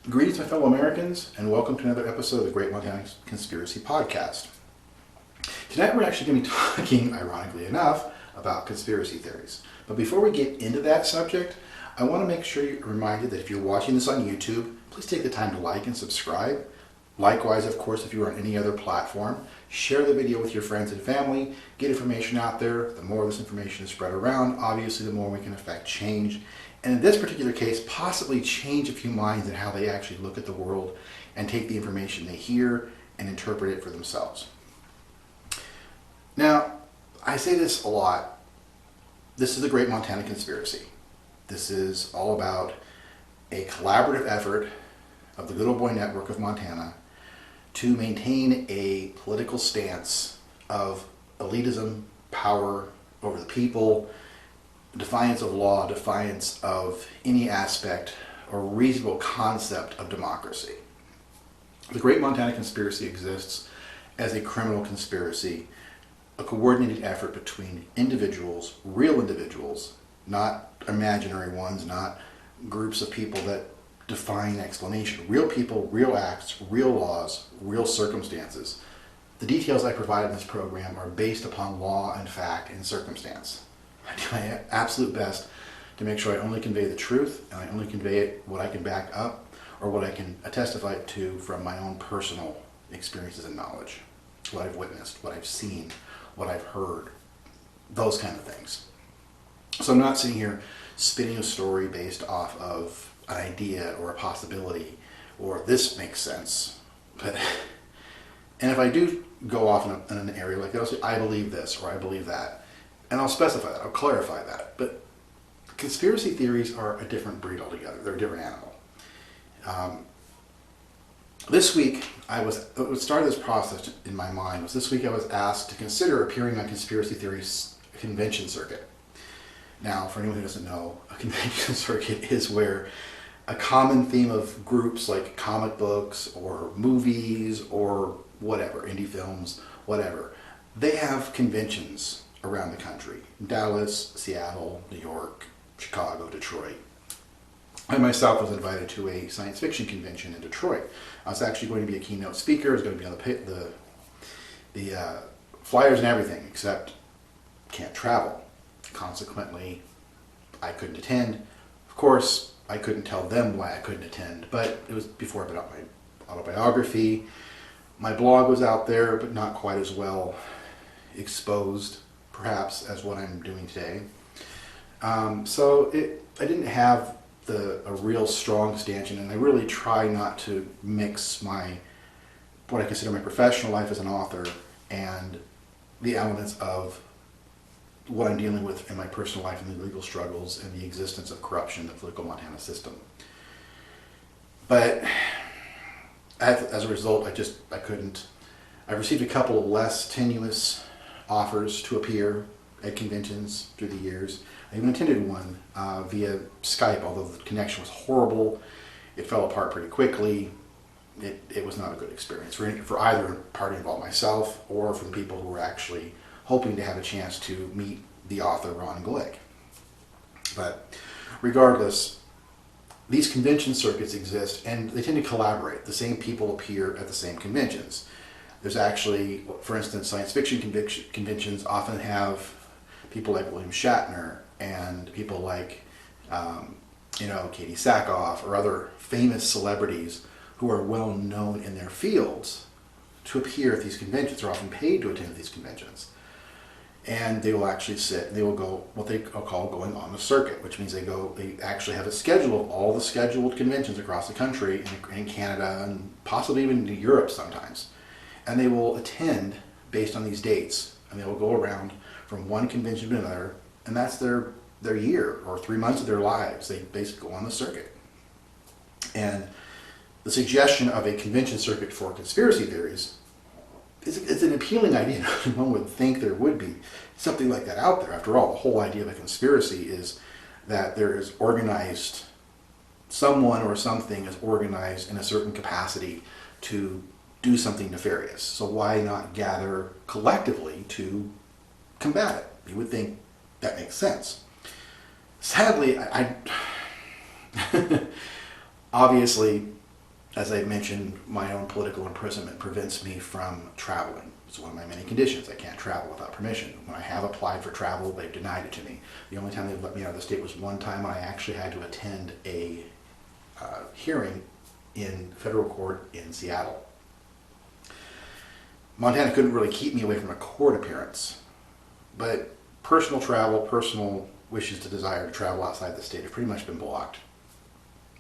Greetings, my fellow Americans, and welcome to another episode of the Great Montana Conspiracy Podcast. Tonight we're actually going to be talking, ironically enough, about conspiracy theories. But before we get into that subject, I want to make sure you're reminded that if you're watching this on YouTube, please take the time to like and subscribe. Likewise, of course, if you're on any other platform, share the video with your friends and family, get information out there. The more this information is spread around, obviously the more we can affect change. And in this particular case, possibly change a few minds in how they actually look at the world and take the information they hear and interpret it for themselves. Now, I say this a lot. This is the Great Montana Conspiracy. This is all about a collaborative effort of the Good Old Boy Network of Montana to maintain a political stance of elitism, power over the people, defiance of law, defiance of any aspect or reasonable concept of democracy. The Great Montana Conspiracy exists as a criminal conspiracy, a coordinated effort between individuals, real individuals, not imaginary ones, not groups of people that defy an explanation. Real people, real acts, real laws, real circumstances. The details I provide in this program are based upon law and fact and circumstance. I do my absolute best to make sure I only convey the truth and I only convey it what I can back up or what I can testify to from my own personal experiences and knowledge. What I've witnessed, what I've seen, what I've heard, those kind of things. So I'm not sitting here spinning a story based off of an idea or a possibility or this makes sense. And if I do go off in an area like that, I'll say I believe this or I believe that. And I'll specify that, I'll clarify that. But conspiracy theories are a different breed altogether. They're a different animal. This week, what started this process in my mind was this week I was asked to consider appearing on Conspiracy Theories convention circuit. Now, for anyone who doesn't know, a convention circuit is where a common theme of groups like comic books or movies or whatever, indie films, whatever, they have conventions around the country. Dallas, Seattle, New York, Chicago, Detroit. I myself was invited to a science fiction convention in Detroit. I was actually going to be a keynote speaker. I was going to be on the flyers and everything, except can't travel. Consequently, I couldn't attend. Of course, I couldn't tell them why I couldn't attend, but it was before I put out my autobiography. My blog was out there, but not quite as well exposed, perhaps, as what I'm doing today. So I didn't have a real strong stanchion, and I really try not to mix what I consider my professional life as an author and the elements of what I'm dealing with in my personal life and the legal struggles and the existence of corruption in the political Montana system. But as a result, I couldn't. I've received a couple of less tenuous offers to appear at conventions through the years. I even attended one via Skype, although the connection was horrible. It fell apart pretty quickly. It was not a good experience for either party involved, myself or for the people who were actually hoping to have a chance to meet the author, Ron Glick. But regardless, these convention circuits exist and they tend to collaborate. The same people appear at the same conventions. There's actually, for instance, science fiction conventions often have people like William Shatner and people like, Katie Sackhoff or other famous celebrities who are well known in their fields to appear at these conventions. They're often paid to attend these conventions. And they will actually sit and they will go what they call going on the circuit, which means they actually have a schedule of all the scheduled conventions across the country and in Canada and possibly even to Europe sometimes. And they will attend based on these dates, and they will go around from one convention to another, and that's their year or 3 months of their lives. They basically go on the circuit. And the suggestion of a convention circuit for conspiracy theories is an appealing idea. One would think there would be something like that out there. After all, the whole idea of a conspiracy is that there is someone or something is organized in a certain capacity to do something nefarious. So why not gather collectively to combat it? You would think that makes sense. Sadly, I obviously As I mentioned, my own political imprisonment prevents me from traveling. It's one of my many conditions. I can't travel without permission. When I have applied for travel, they've denied it to me. The only time they've let me out of the state was one time when I actually had to attend a hearing in federal court in Seattle. Montana couldn't really keep me away from a court appearance, but personal travel, personal wishes to desire to travel outside the state have pretty much been blocked.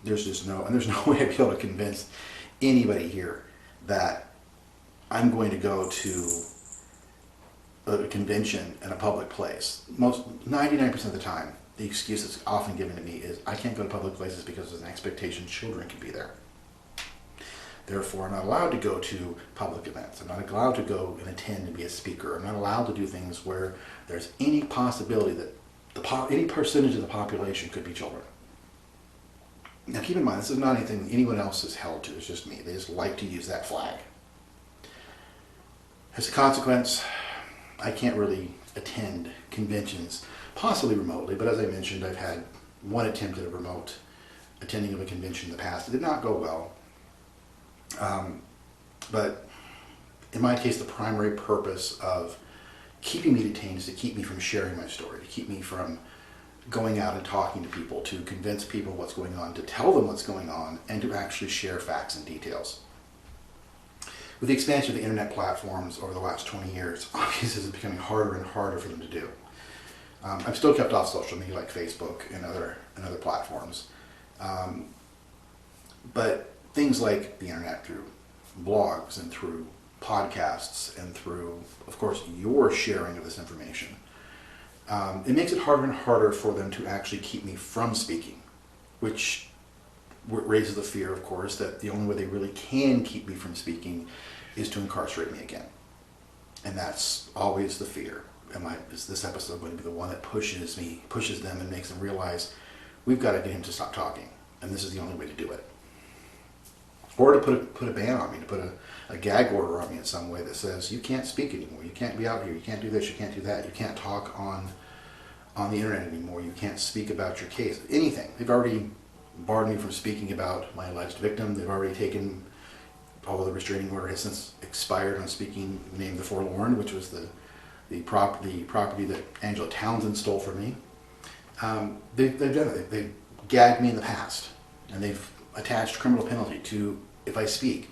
There's no way I'd be able to convince anybody here that I'm going to go to a convention in a public place. 99% of the time, the excuse that's often given to me is I can't go to public places because there's an expectation children can be there. Therefore, I'm not allowed to go to public events. I'm not allowed to go and attend and be a speaker. I'm not allowed to do things where there's any possibility that any percentage of the population could be children. Now keep in mind, this is not anything anyone else is held to, it's just me. They just like to use that flag. As a consequence, I can't really attend conventions, possibly remotely, but as I mentioned, I've had one attempt at a remote attending of a convention in the past. It did not go well. But in my case, the primary purpose of keeping me detained is to keep me from sharing my story, to keep me from going out and talking to people, to convince people what's going on, to tell them what's going on, and to actually share facts and details. With the expansion of the internet platforms over the last 20 years, obviously it's becoming harder and harder for them to do. I've still kept off social media like Facebook and other platforms. But things like the internet, through blogs and through podcasts and through, of course, your sharing of this information, it makes it harder and harder for them to actually keep me from speaking, which raises the fear, of course, that the only way they really can keep me from speaking is to incarcerate me again. And that's always the fear. Is this episode going to be the one that pushes them and makes them realize we've got to get him to stop talking, and this is the only way to do it? Or to put a ban on me, to put a gag order on me in some way that says you can't speak anymore, you can't be out here, you can't do this, you can't do that, you can't talk on the internet anymore, you can't speak about your case, anything. They've already barred me from speaking about my alleged victim. They've already taken, although the restraining order has since expired on speaking the name The Forlorn, which was the property that Angela Townsend stole from me. They've done it. They've gagged me in the past, and they've attached criminal penalty to if I speak.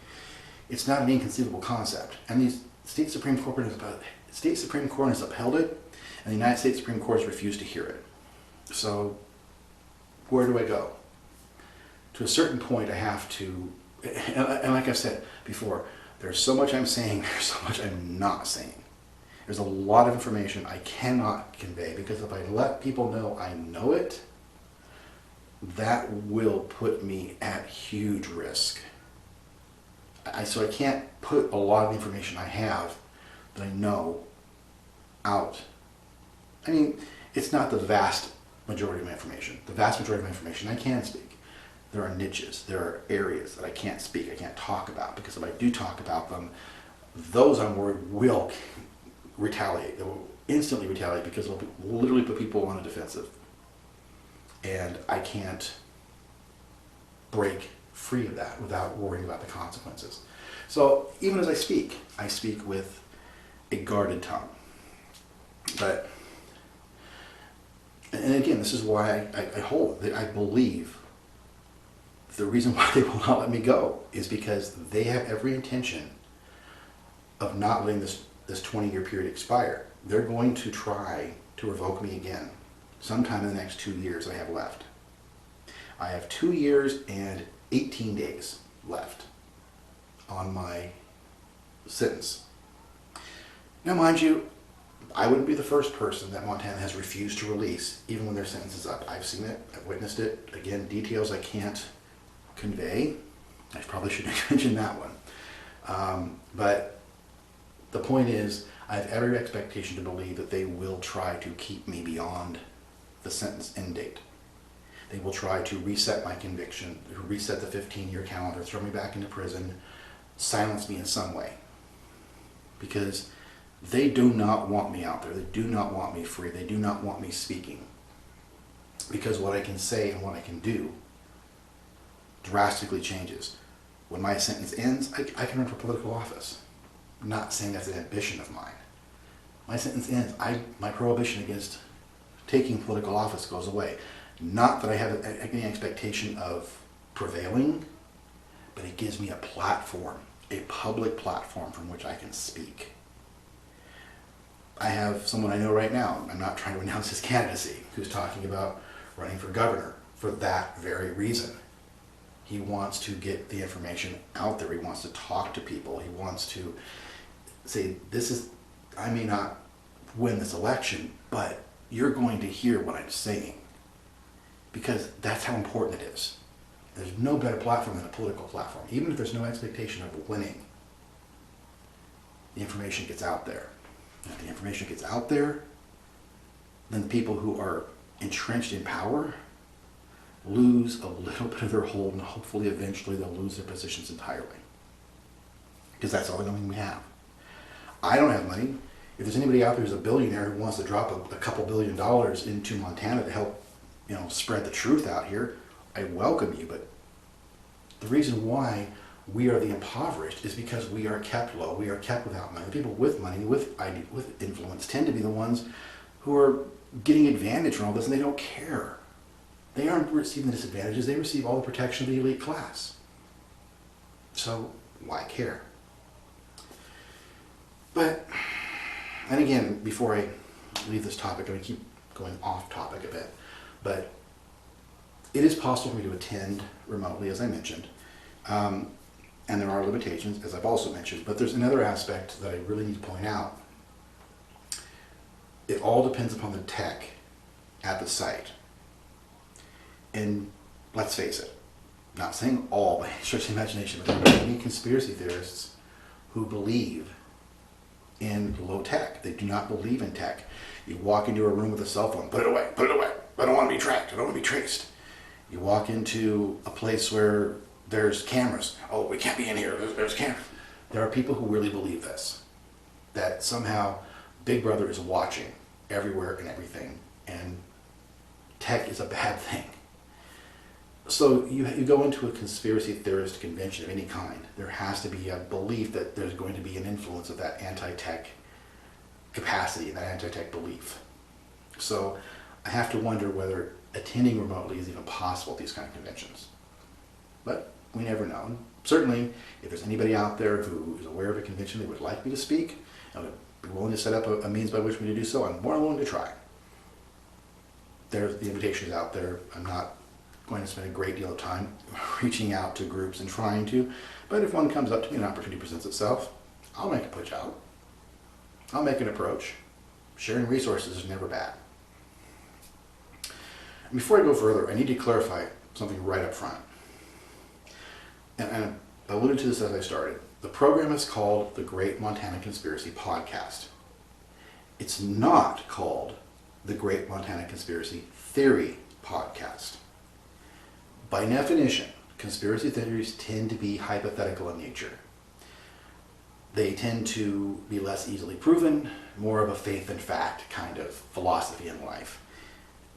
It's not an inconceivable concept, and the state Supreme Court has upheld it, and the United States Supreme Court has refused to hear it. So where do I go? To a certain point, I have to, and like I've said before, there's so much I'm saying, there's so much I'm not saying. There's a lot of information I cannot convey, because if I let people know I know it, that will put me at huge risk. So I can't put a lot of information I have that I know out. I mean, it's not the vast majority of my information. The vast majority of my information I can speak. There are niches, there are areas that I can't speak, I can't talk about, because if I do talk about them, those I'm worried will retaliate. They will instantly retaliate, because they'll literally put people on a defensive. And I can't break free of that without worrying about the consequences. So even as I speak with a guarded tongue. But, and again, this is why I believe the reason why they will not let me go is because they have every intention of not letting this 20-year period expire. They're going to try to revoke me again sometime in the next 2 years I have left. I have 2 years and 18 days left on my sentence. Now, mind you, I wouldn't be the first person that Montana has refused to release, even when their sentence is up. I've seen it, I've witnessed it. Again, details I can't convey. I probably shouldn't have mentioned that one. But the point is, I have every expectation to believe that they will try to keep me beyond the sentence end date. They will try to reset my conviction, reset the 15-year calendar, throw me back into prison, silence me in some way. Because they do not want me out there. They do not want me free. They do not want me speaking. Because what I can say and what I can do drastically changes. when my sentence ends, I can run for political office. I'm not saying that's an ambition of mine. My sentence ends, my prohibition against taking political office goes away. Not that I have any expectation of prevailing, but it gives me a platform, a public platform from which I can speak. I have someone I know right now, I'm not trying to announce his candidacy, who's talking about running for governor for that very reason. He wants to get the information out there. He wants to talk to people. He wants to say, I may not win this election, but you're going to hear what I'm saying. Because that's how important it is. There's no better platform than a political platform. Even if there's no expectation of winning, the information gets out there. And if the information gets out there, then people who are entrenched in power lose a little bit of their hold, and hopefully eventually they'll lose their positions entirely. Because that's all the money we have. I don't have money. If there's anybody out there who's a billionaire who wants to drop a couple $1 billion into Montana to help, spread the truth out here, I welcome you. But the reason why we are the impoverished is because we are kept low. We are kept without money. The people with money, with influence, tend to be the ones who are getting advantage from all this, and they don't care. They aren't receiving the disadvantages. They receive all the protection of the elite class. So why care? But, and again, before I leave this topic, I'm going to keep going off topic a bit, but it is possible for me to attend remotely, as I mentioned, and there are limitations, as I've also mentioned, but there's another aspect that I really need to point out. It all depends upon the tech at the site. And let's face it, not saying all by any stretch of the imagination, but there are many conspiracy theorists who believe in low tech. They do not believe in tech. You walk into a room with a cell phone, put it away, put it away. I don't want to be tracked, I don't want to be traced. You walk into a place where there's cameras. Oh, we can't be in here, there's cameras. There are people who really believe this, that somehow Big Brother is watching everywhere and everything, and tech is a bad thing. So you go into a conspiracy theorist convention of any kind, there has to be a belief that there's going to be an influence of that anti-tech capacity and that anti-tech belief. So I have to wonder whether attending remotely is even possible at these kind of conventions. But we never know. And certainly, if there's anybody out there who is aware of a convention they would like me to speak, and would be willing to set up a means by which me to do so, I'm more than willing to try. The invitation is out there. I'm not going to spend a great deal of time reaching out to groups and trying to, but if one comes up to me, an opportunity presents itself, I'll make a push out. I'll make an approach. Sharing resources is never bad. And before I go further, I need to clarify something right up front. And I alluded to this as I started. The program is called the Great Montana Conspiracy Podcast. It's not called the Great Montana Conspiracy Theory Podcast. By definition, conspiracy theories tend to be hypothetical in nature. They tend to be less easily proven, more of a faith and fact kind of philosophy in life.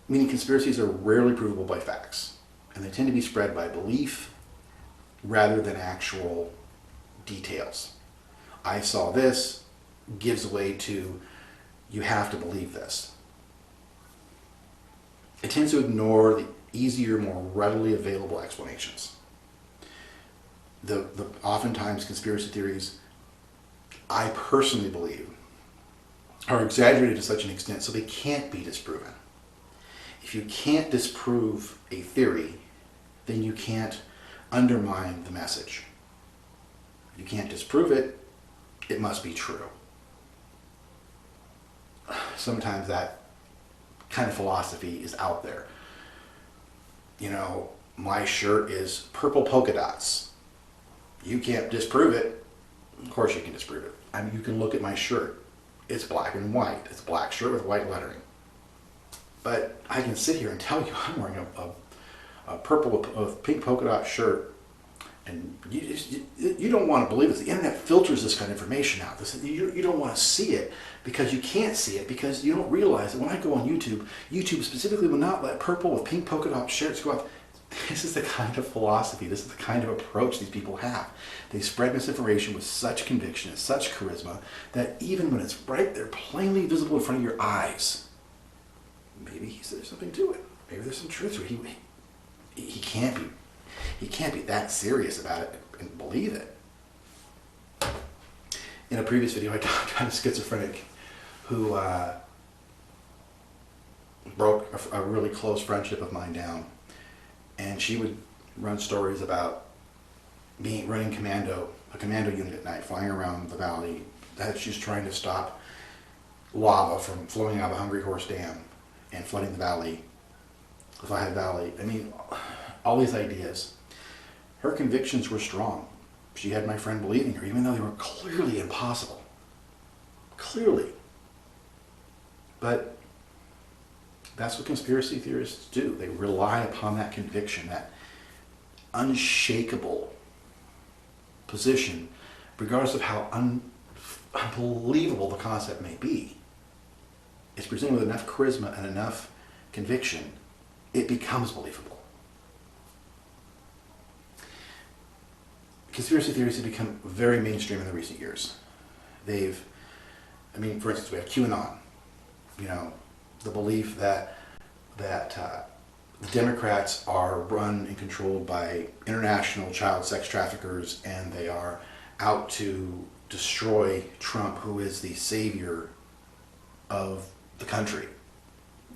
Meaning conspiracies are rarely provable by facts, and they tend to be spread by belief rather than actual details. I saw this gives way to, you have to believe this. It tends to ignore the easier, more readily available explanations. Oftentimes conspiracy theories, I personally believe, are exaggerated to such an extent so they can't be disproven. If you can't disprove a theory, then you can't undermine the message. If you can't disprove it, it must be true. Sometimes that kind of philosophy is out there. My shirt is purple polka dots. You can't disprove it. Of course you can disprove it. You can look at my shirt. It's black and white. It's a black shirt with white lettering. But I can sit here and tell you I'm wearing a purple with pink polka dot shirt, and you don't want to believe this. The internet filters this kind of information out. You don't want to see it because you can't see it, because you don't realize that when I go on YouTube, YouTube specifically will not let purple with pink polka dot shirts go up. This is the kind of philosophy, this is the kind of approach these people have. They spread misinformation with such conviction and such charisma that even when it's right there, plainly visible in front of your eyes, maybe there's something to it. Maybe there's some truth to it. He can't be that serious about it and believe it. In a previous video, I talked about a schizophrenic who broke a really close friendship of mine down. And she would run stories about running a commando unit at night, flying around the valley, that she's trying to stop lava from flowing out of the Hungry Horse Dam and flooding the valley, the Flathead Valley. I mean, all these ideas. Her convictions were strong. She had my friend believing her, even though they were clearly impossible. Clearly. But that's what conspiracy theorists do. They rely upon that conviction, that unshakable position, regardless of how unbelievable the concept may be. It's presented with enough charisma and enough conviction, it becomes believable. Conspiracy theories have become very mainstream in the recent years. For instance, we have QAnon. The belief that the Democrats are run and controlled by international child sex traffickers, and they are out to destroy Trump, who is the savior of the country.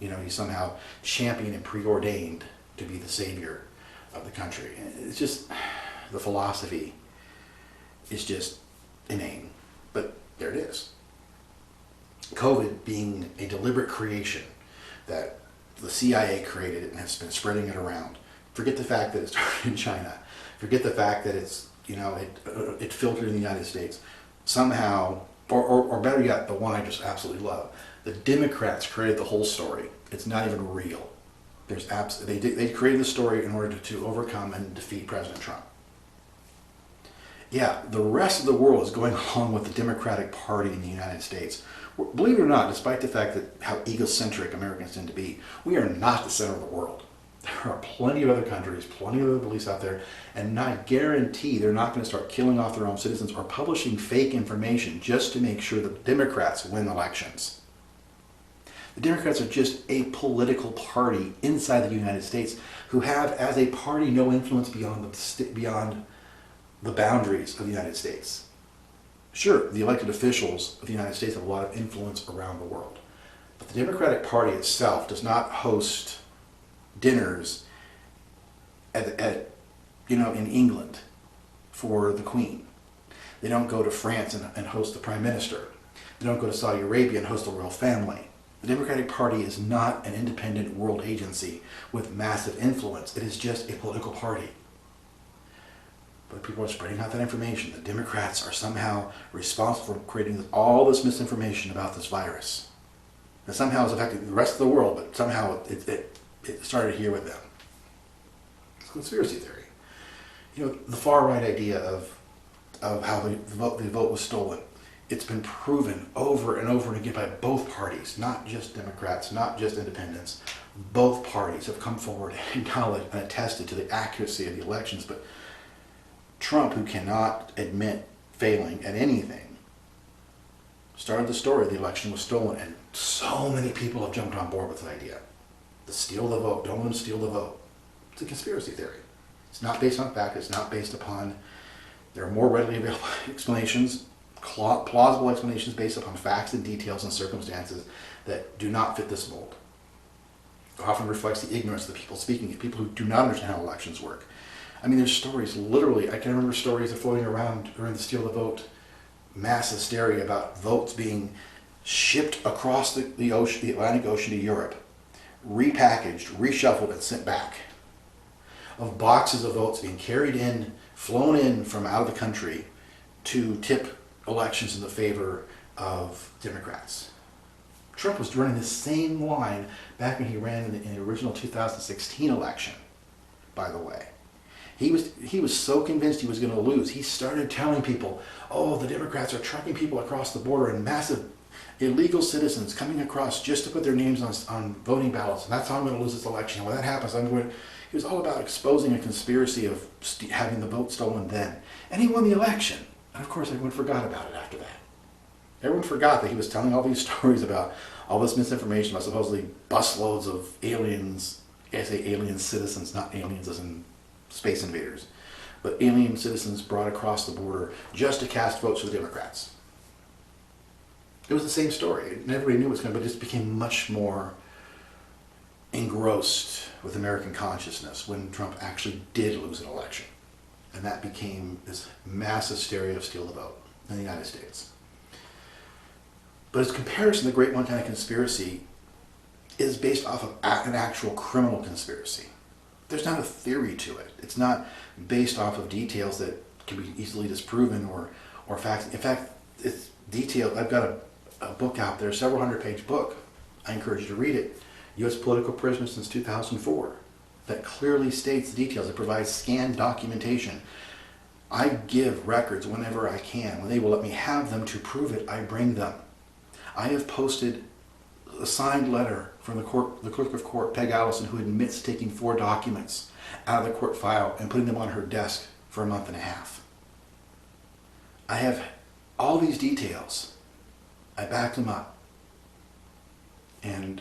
He's somehow championed and preordained to be the savior of the country. It's just, the philosophy is just inane, but there it is. COVID being a deliberate creation that the CIA created and has been spreading it around. Forget the fact that it started in China. Forget the fact that it filtered in the United States. Somehow, or better yet, the one I just absolutely love. The Democrats created the whole story. It's not even real. They created the story in order to overcome and defeat President Trump. Yeah, the rest of the world is going along with the Democratic Party in the United States. Believe it or not, despite the fact that how egocentric Americans tend to be, we are not the center of the world. There are plenty of other countries, plenty of other beliefs out there, and I guarantee they're not going to start killing off their own citizens or publishing fake information just to make sure the Democrats win elections. The Democrats are just a political party inside the United States who have, as a party, no influence beyond the boundaries of the United States. Sure, the elected officials of the United States have a lot of influence around the world, but the Democratic Party itself does not host dinners in England for the Queen. They don't go to France and host the Prime Minister. They don't go to Saudi Arabia and host the royal family. The Democratic Party is not an independent world agency with massive influence. It is just a political party. But people are spreading out that information. The Democrats are somehow responsible for creating all this misinformation about this virus. And somehow it's affecting the rest of the world, but somehow it started here with them. It's conspiracy theory. The far-right idea of how the vote was stolen. It's been proven over and over and again by both parties, not just Democrats, not just independents. Both parties have come forward and acknowledged and attested to the accuracy of the elections, but Trump, who cannot admit failing at anything, started the story the election was stolen, and so many people have jumped on board with the idea. To steal the vote, don't let them steal the vote. It's a conspiracy theory. It's not based on fact, it's not based upon, there are more readily available explanations, plausible explanations based upon facts and details and circumstances that do not fit this mold. It often reflects the ignorance of the people speaking, people who do not understand how elections work. There's stories, literally, I can remember stories that are floating around during the Steal the Vote mass hysteria about votes being shipped across the Atlantic Ocean to Europe, repackaged, reshuffled, and sent back. Of boxes of votes being carried in, flown in from out of the country to tip elections in the favor of Democrats. Trump was running the same line back when he ran in the original 2016 election, by the way. He was so convinced he was going to lose. He started telling people, oh, the Democrats are trucking people across the border and massive illegal citizens coming across just to put their names on voting ballots. And that's how I'm going to lose this election. When that happens, I'm going to, He was all about exposing a conspiracy of having the vote stolen then. And he won the election. And of course, everyone forgot about it after that. Everyone forgot that he was telling all these stories about all this misinformation about supposedly busloads of aliens. I say alien citizens, not aliens as in space invaders, but alien citizens brought across the border just to cast votes for the Democrats. It was the same story. And everybody knew it was coming, but it just became much more engrossed with American consciousness when Trump actually did lose an election. And that became this mass hysteria of steal the vote in the United States. But its comparison, the Great Montana Conspiracy, is based off of an actual criminal conspiracy. There's not a theory to it. It's not based off of details that can be easily disproven or facts. In fact, it's detailed. I've got a book out there, a several hundred-page book. I encourage you to read it. U.S. Political Prisoners Since 2004. That clearly states the details. It provides scanned documentation. I give records whenever I can. When they will let me have them to prove it, I bring them. I have posted a signed letter from the clerk of court, Peg Allison, who admits taking 4 documents out of the court file and putting them on her desk for a month and a half. I have all these details. I back them up. And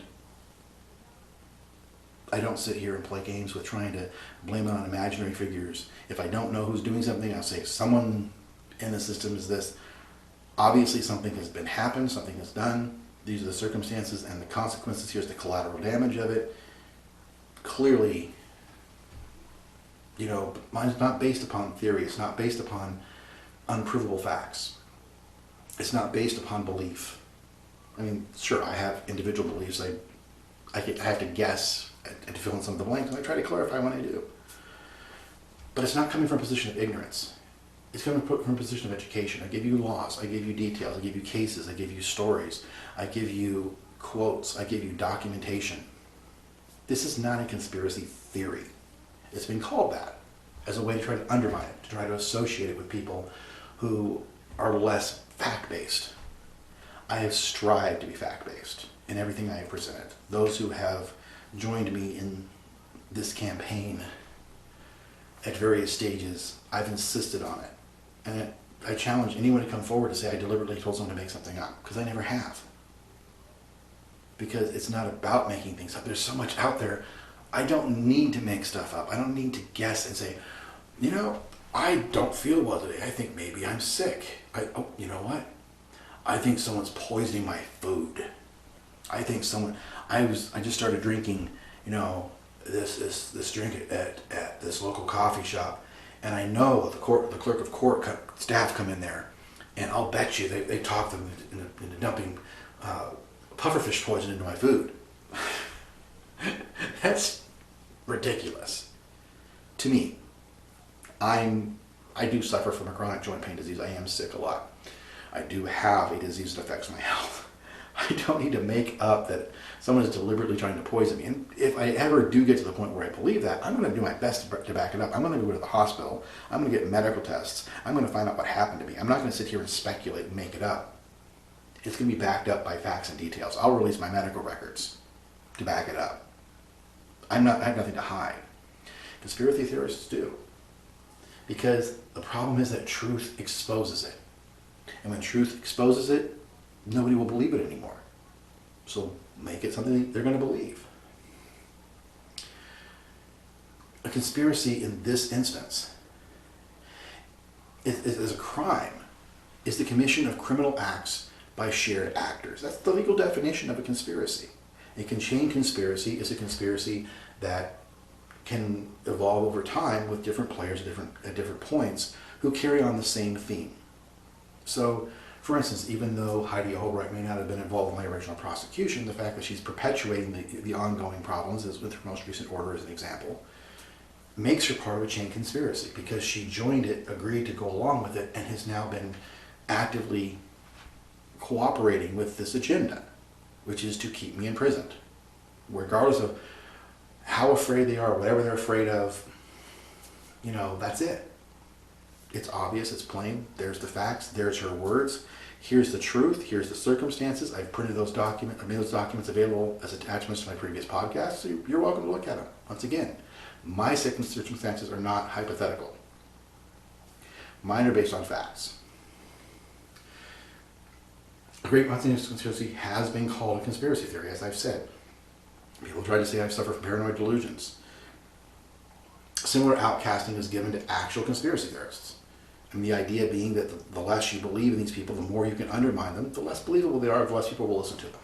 I don't sit here and play games with trying to blame it on imaginary figures. If I don't know who's doing something, I'll say someone in the system is this. Obviously something has been happened, something is done. These are the circumstances and the consequences. Here's the collateral damage of it. Clearly, mine's not based upon theory. It's not based upon unprovable facts. It's not based upon belief. I mean, sure, I have individual beliefs. I have to guess and to fill in some of the blanks, and I try to clarify when I do. But it's not coming from a position of ignorance. It's coming from a position of education. I give you laws, I give you details, I give you cases, I give you stories, I give you quotes, I give you documentation. This is not a conspiracy theory. It's been called that as a way to try to undermine it, to try to associate it with people who are less fact-based. I have strived to be fact-based in everything I have presented. Those who have joined me in this campaign at various stages, I've insisted on it. And I challenge anyone to come forward to say I deliberately told someone to make something up, because I never have. Because it's not about making things up. There's so much out there. I don't need to make stuff up. I don't need to guess and say, I don't feel well today. I think maybe I'm sick. You know what? I think someone's poisoning my food. I think I just started drinking, this drink at this local coffee shop, and I know the clerk of court staff come in there, and I'll bet you they talk them into dumping pufferfish poison into my food. That's ridiculous. To me, I do suffer from a chronic joint pain disease. I am sick a lot. I do have a disease that affects my health. I don't need to make up that someone is deliberately trying to poison me. And if I ever do get to the point where I believe that, I'm going to do my best to back it up. I'm going to go to the hospital. I'm going to get medical tests. I'm going to find out what happened to me. I'm not going to sit here and speculate and make it up. It's going to be backed up by facts and details. I'll release my medical records to back it up. I have nothing to hide. Conspiracy theorists do. Because the problem is that truth exposes it. And when truth exposes it, nobody will believe it anymore. So make it something they're going to believe. A conspiracy in this instance is a crime, is the commission of criminal acts by shared actors. That's the legal definition of a conspiracy. A chain conspiracy is a conspiracy that can evolve over time with different players at different points who carry on the same theme. So, for instance, even though Heidi Albright may not have been involved in my original prosecution, the fact that she's perpetuating the ongoing problems, as with her most recent order as an example, makes her part of a chain conspiracy because she joined it, agreed to go along with it, and has now been actively cooperating with this agenda, which is to keep me imprisoned. Regardless of how afraid they are, whatever they're afraid of, that's it. It's obvious, it's plain, there's the facts, there's her words, here's the truth, here's the circumstances. I've printed those documents, I made those documents available as attachments to my previous podcast, so you're welcome to look at them. Once again, My circumstances are not hypothetical. Mine are based on facts. The Great Montana Conspiracy has been called a conspiracy theory, as I've said. People try to say I suffer from paranoid delusions. Similar outcasting is given to actual conspiracy theorists. And the idea being that the less you believe in these people, the more you can undermine them, the less believable they are, the less people will listen to them.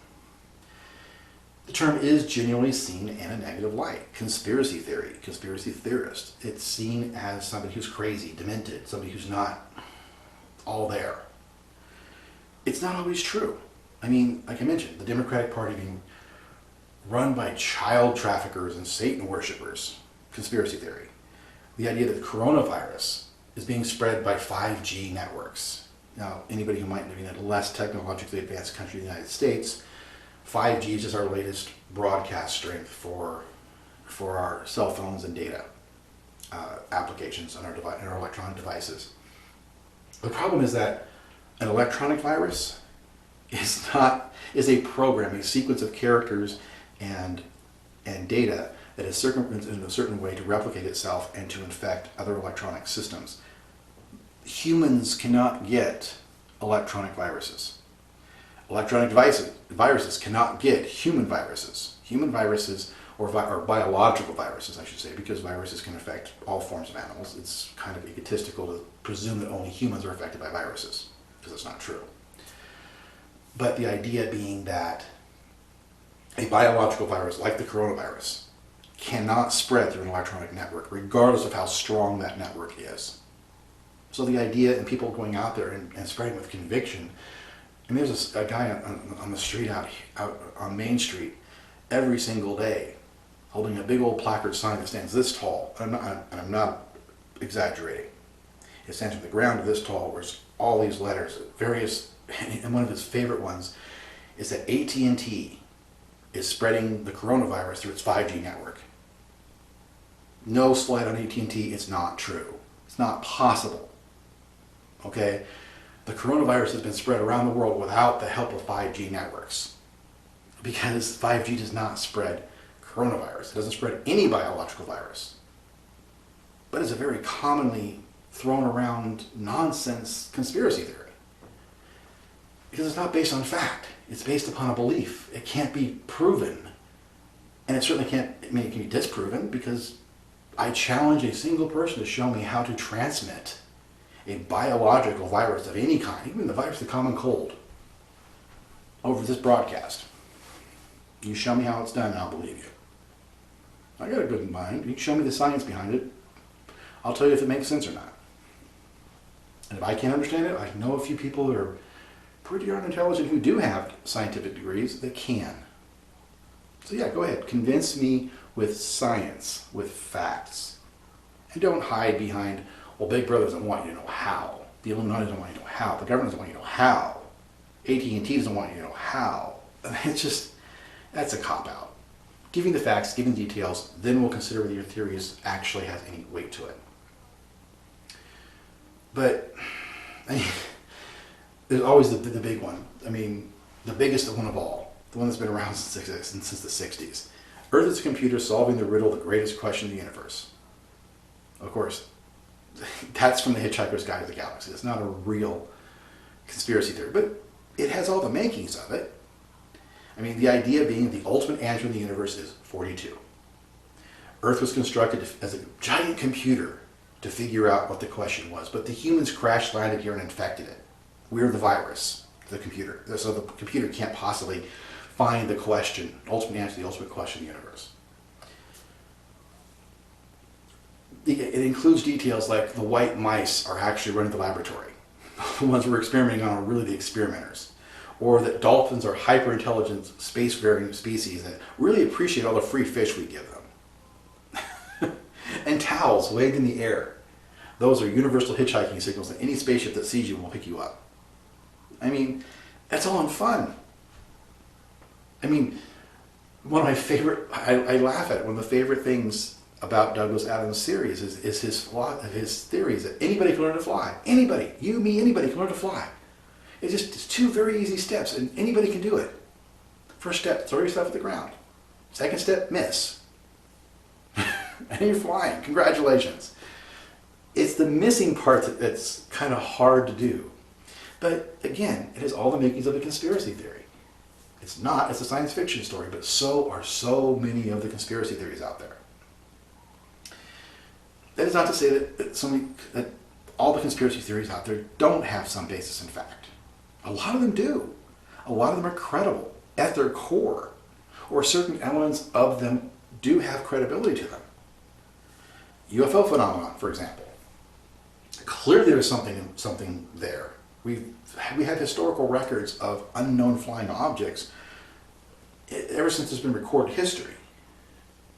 The term is genuinely seen in a negative light. Conspiracy theory, conspiracy theorist. It's seen as somebody who's crazy, demented, somebody who's not all there. It's not always true. I mean, like I mentioned, the Democratic Party being run by child traffickers and Satan worshippers. Conspiracy theory. The idea that the coronavirus is being spread by 5G networks. Now, anybody who might live in a less technologically advanced country, the United States, 5G is just our latest broadcast strength for our cell phones and data applications on our electronic devices. The problem is that an electronic virus is a program, a sequence of characters and data that is circumvented in a certain way to replicate itself and to infect other electronic systems. Humans cannot get electronic viruses. Electronic viruses cannot get human viruses. Human viruses, or biological viruses, I should say, because viruses can affect all forms of animals. It's kind of egotistical to presume that only humans are affected by viruses, because it's not true. But the idea being that a biological virus, like the coronavirus, cannot spread through an electronic network, regardless of how strong that network is. So the idea, and people going out there and spreading with conviction. And there's a guy on the street out on Main Street every single day, holding a big old placard sign that stands this tall. And I'm not exaggerating. It stands from the ground to this tall, where all these letters, various, and one of his favorite ones is that AT&T is spreading the coronavirus through its 5G network. No slight on AT&T, it's not true. It's not possible. Okay? The coronavirus has been spread around the world without the help of 5G networks. Because 5G does not spread coronavirus. It doesn't spread any biological virus. But it's a very commonly thrown around nonsense conspiracy theory. Because it's not based on fact. It's based upon a belief. It can't be proven. And it certainly can't, it can be disproven, because I challenge a single person to show me how to transmit a biological virus of any kind, even the virus of the common cold, over this broadcast. You show me how it's done and I'll believe you. I got a good mind. You can show me the science behind it. I'll tell you if it makes sense or not. And if I can't understand it, I know a few people that are pretty darn intelligent who do have scientific degrees that can. So yeah, go ahead. Convince me with science, with facts. And don't hide behind, well, Big Brother doesn't want you to know how. The Illuminati doesn't want you to know how. The government doesn't want you to know how. AT&T doesn't want you to know how. It's just, that's a cop-out. Give me the facts, give me the details, then we'll consider whether your theory actually has any weight to it. But, I mean, there's always the big one. I mean, the biggest one of all. The one that's been around since the 60s. Earth is a computer solving the riddle, the greatest question in the universe. Of course, that's from the Hitchhiker's Guide to the Galaxy. It's not a real conspiracy theory, but it has all the makings of it. I mean, the idea being the ultimate answer in the universe is 42. Earth was constructed as a giant computer to figure out what the question was, but the humans crash landed here and infected it. We're the virus, the computer. So the computer can't possibly find the question, ultimate answer to the ultimate question in the universe. It includes details like the white mice are actually running the laboratory. The ones we're experimenting on are really the experimenters. Or that dolphins are hyper-intelligent, space-faring species that really appreciate all the free fish we give them. And towels waved in the air. Those are universal hitchhiking signals that any spaceship that sees you will pick you up. I mean, that's all in fun. I mean, one of my favorite, I laugh at it, one of the favorite things about Douglas Adams' series is his theories that anybody can learn to fly. Anybody, you, me, anybody can learn to fly. It's two very easy steps, and anybody can do it. First step, throw yourself at the ground. Second step, miss. and you're flying. Congratulations. It's the missing part that's kind of hard to do. But again, it has all the makings of a conspiracy theory. It's not, it's a science fiction story, but so are so many of the conspiracy theories out there. That is not to say that all the conspiracy theories out there don't have some basis in fact. A lot of them do. A lot of them are credible at their core, or certain elements of them do have credibility to them. UFO phenomenon, for example. Clearly there's something there. We have historical records of unknown flying objects ever since there's been recorded history.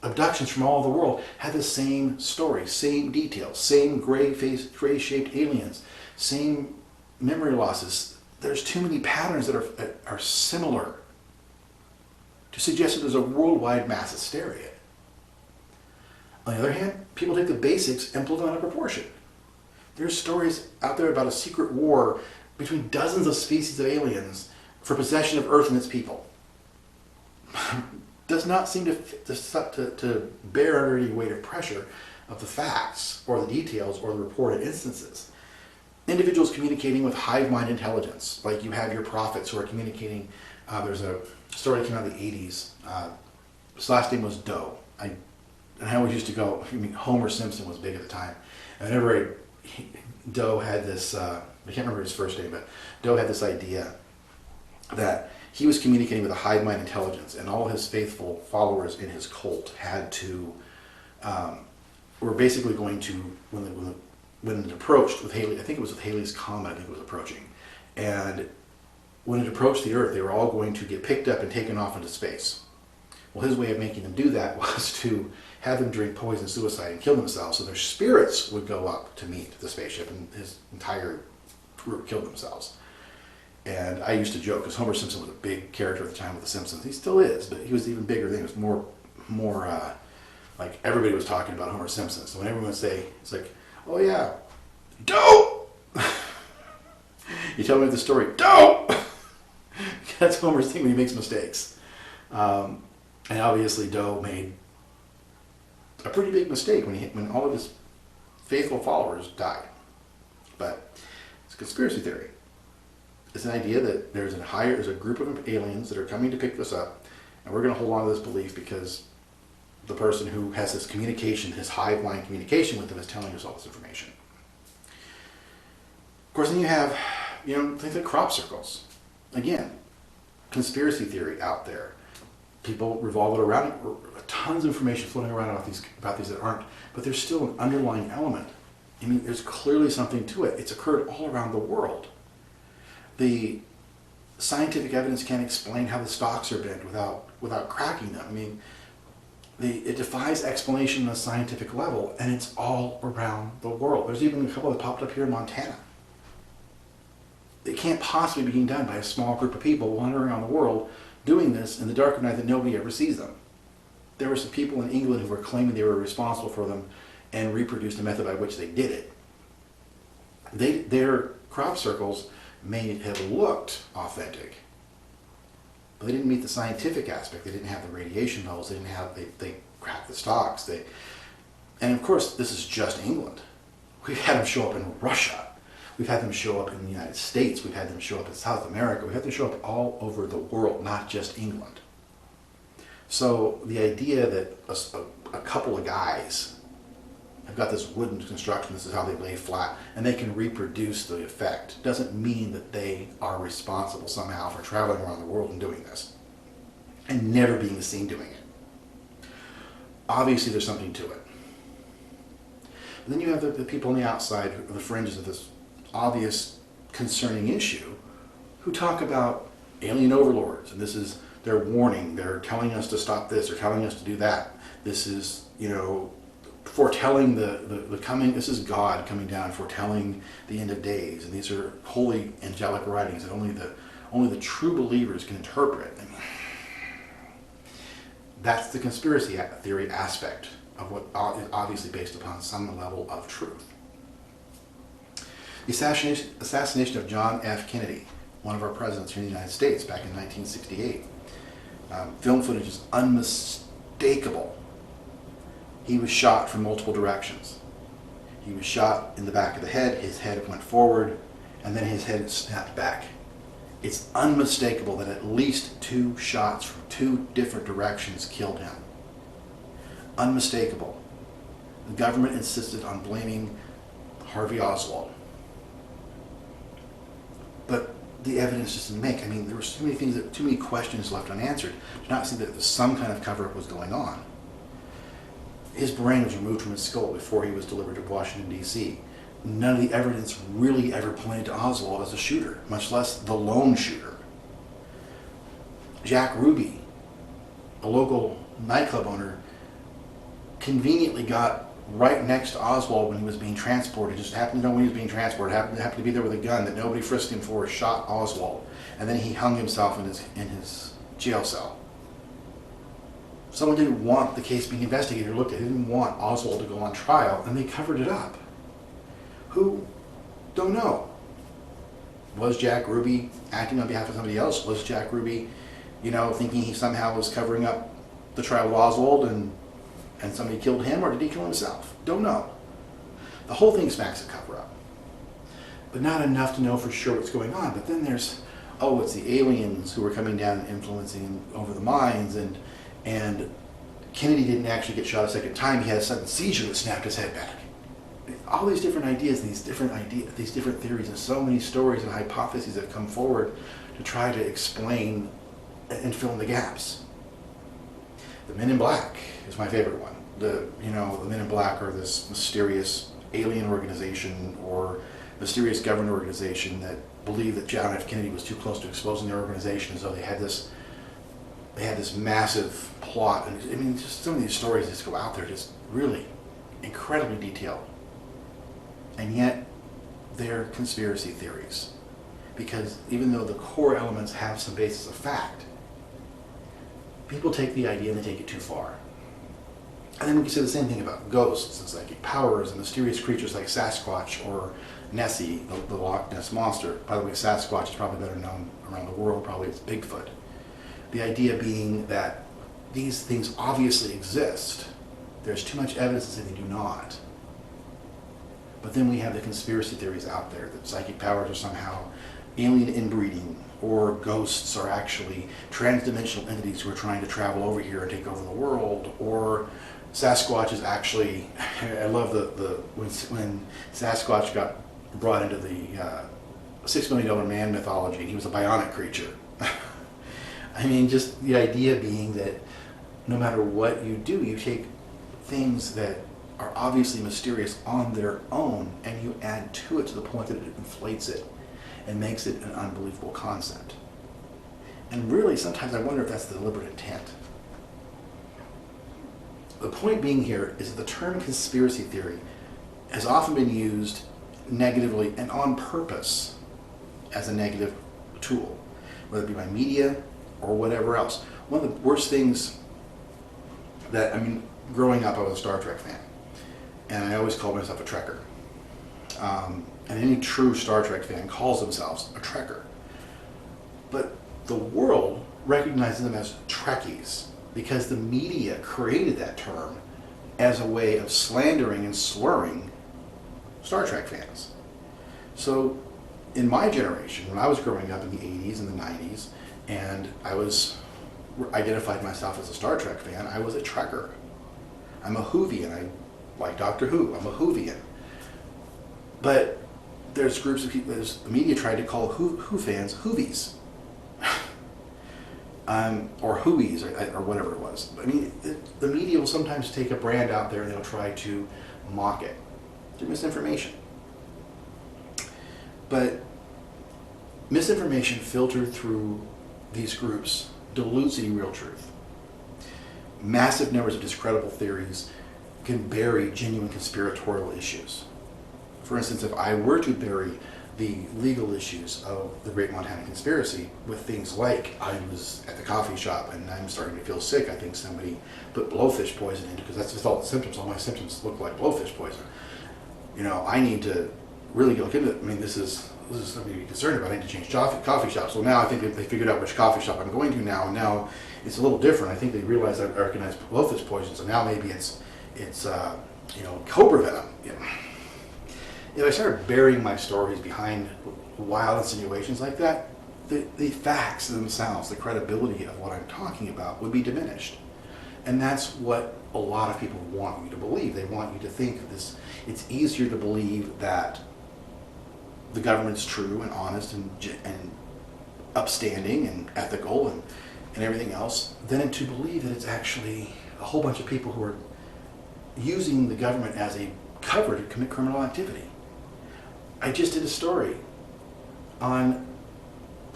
Abductions from all over the world have the same story, same details, same gray-shaped aliens, same memory losses. There's too many patterns that are similar to suggest that there's a worldwide mass hysteria. On the other hand, people take the basics and blow them out of proportion. There's stories out there about a secret war between dozens of species of aliens for possession of Earth and its people. Does not seem to bear under any weight of pressure of the facts or the details or the reported instances. Individuals communicating with hive mind intelligence, like you have your prophets who are communicating. There's a story that came out in the 80s. His last name was Doe. I always used to go, Homer Simpson was big at the time. And whenever Doe had this, I can't remember his first name, but Doe had this idea that he was communicating with a hive mind intelligence, and all his faithful followers in his cult had to, were basically going to, when it approached with Halley, I think it was with Halley's Comet, I think it was approaching, and when it approached the Earth, they were all going to get picked up and taken off into space. Well, his way of making them do that was to have them drink poison suicide and kill themselves, so their spirits would go up to meet the spaceship, and his entire group killed themselves. And I used to joke, because Homer Simpson was a big character at the time with The Simpsons. He still is, but he was even bigger then. It was more like everybody was talking about Homer Simpson. So when everyone would say, it's like, oh yeah, Doe! You tell me the story, Doe! That's Homer's thing when he makes mistakes. And obviously Doe made a pretty big mistake when all of his faithful followers died. But it's a conspiracy theory. It's an idea that there's a group of aliens that are coming to pick us up, and we're going to hold on to this belief because the person who has this communication, his hive mind communication with them, is telling us all this information. Of course, then you have, things like crop circles. Again, conspiracy theory out there. People revolve it around, tons of information floating around about these that aren't, but there's still an underlying element. I mean, there's clearly something to it. It's occurred all around the world. The scientific evidence can't explain how the stocks are bent without cracking them. I mean, it defies explanation on a scientific level, and it's all around the world. There's even a couple that popped up here in Montana. It can't possibly be being done by a small group of people wandering around the world doing this in the dark of night that nobody ever sees them. There were some people in England who were claiming they were responsible for them and reproduced the method by which they did it. Their crop circles may have looked authentic, but they didn't meet the scientific aspect. They didn't have the radiation levels. They cracked the stocks. And of course, this is just England. We've had them show up in Russia. We've had them show up in the United States. We've had them show up in South America. We've had them show up all over the world, not just England. So the idea that a couple of guys have got this wooden construction, this is how they lay flat, and they can reproduce the effect, doesn't mean that they are responsible somehow for traveling around the world and doing this, and never being seen doing it. Obviously there's something to it. But then you have the people on the outside, the fringes of this obvious concerning issue, who talk about alien overlords, and this is their warning. They're telling us to stop this, they're telling us to do that. This is, foretelling the coming. This is God coming down, foretelling the end of days, and these are holy angelic writings that only the true believers can interpret. I mean, that's the conspiracy theory aspect of what is obviously based upon some level of truth. The assassination of John F. Kennedy, one of our presidents here in the United States, back in 1968. Film footage is unmistakable. He was shot from multiple directions. He was shot in the back of the head, his head went forward, and then his head snapped back. It's unmistakable that at least 2 shots from 2 different directions killed him. Unmistakable. The government insisted on blaming Harvey Oswald. But the evidence just didn't make. I mean, there were too many things, too many questions left unanswered to not see that some kind of cover-up was going on. His brain was removed from his skull before he was delivered to Washington, D.C. None of the evidence really ever pointed to Oswald as a shooter, much less the lone shooter. Jack Ruby, a local nightclub owner, conveniently got right next to Oswald when he was being transported. Just happened to know when he was being transported, happened to be there with a gun that nobody frisked him for, shot Oswald, and then he hung himself in his jail cell. Someone didn't want the case being investigated or looked at. They didn't want Oswald to go on trial, and they covered it up. Who? Don't know. Was Jack Ruby acting on behalf of somebody else? Was Jack Ruby, thinking he somehow was covering up the trial of Oswald and somebody killed him, or did he kill himself? Don't know. The whole thing smacks of cover-up. But not enough to know for sure what's going on. But then there's, it's the aliens who were coming down and influencing over the minds, and Kennedy didn't actually get shot a second time. He had a sudden seizure that snapped his head back. All these different ideas, these different theories, and so many stories and hypotheses have come forward to try to explain and fill in the gaps. The Men in Black is my favorite one. The Men in Black are this mysterious alien organization or mysterious government organization that believed that John F. Kennedy was too close to exposing their organization, so they had this massive plot. And I mean, just some of these stories just go out there, just really incredibly detailed. And yet, they're conspiracy theories. Because even though the core elements have some basis of fact, people take the idea and they take it too far. And then we can say the same thing about ghosts and psychic powers and mysterious creatures like Sasquatch or Nessie, the Loch Ness Monster. By the way, Sasquatch is probably better known around the world, probably as Bigfoot. The idea being that these things obviously exist. There's too much evidence to say they do not. But then we have the conspiracy theories out there that psychic powers are somehow alien inbreeding, or ghosts are actually transdimensional entities who are trying to travel over here and take over the world, or Sasquatch is actually, I love when Sasquatch got brought into the $6 Million Man mythology, and he was a bionic creature. I mean, just the idea being that no matter what you do, you take things that are obviously mysterious on their own and you add to it to the point that it inflates it and makes it an unbelievable concept. And really, sometimes I wonder if that's the deliberate intent. The point being here is that the term conspiracy theory has often been used negatively and on purpose as a negative tool, whether it be by media or whatever else. One of the worst things growing up, I was a Star Trek fan, and I always called myself a Trekker. And any true Star Trek fan calls themselves a Trekker. But the world recognizes them as Trekkies because the media created that term as a way of slandering and slurring Star Trek fans. So in my generation, when I was growing up in the 80s and the 90s, and I identified myself as a Star Trek fan, I was a Trekker. I'm a Whovian. I like Doctor Who. I'm a Whovian. But there's groups of people, the media tried to call Who fans Whovies. Or Whoies, or whatever it was. I mean, the media will sometimes take a brand out there and they'll try to mock it through misinformation. But misinformation filtered through these groups dilutes the real truth. Massive numbers of discredible theories can bury genuine conspiratorial issues. For instance, if I were to bury the legal issues of the Great Montana Conspiracy with things like I was at the coffee shop and I'm starting to feel sick, I think somebody put blowfish poison into, because that's just all the symptoms. All my symptoms look like blowfish poison. I need to really look into it. I mean, this is something to be concerned about. I need to change coffee shops. So now I think they figured out which coffee shop I'm going to now, and now it's a little different. I think they realize I recognize blowfish poison, so now maybe it's It's cobra venom. If I started burying my stories behind wild insinuations like that, the facts themselves, the credibility of what I'm talking about would be diminished. And that's what a lot of people want you to believe. They want you to think this. It's easier to believe that the government's true and honest and upstanding and ethical and everything else than to believe that it's actually a whole bunch of people who are using the government as a cover to commit criminal activity. I just did a story on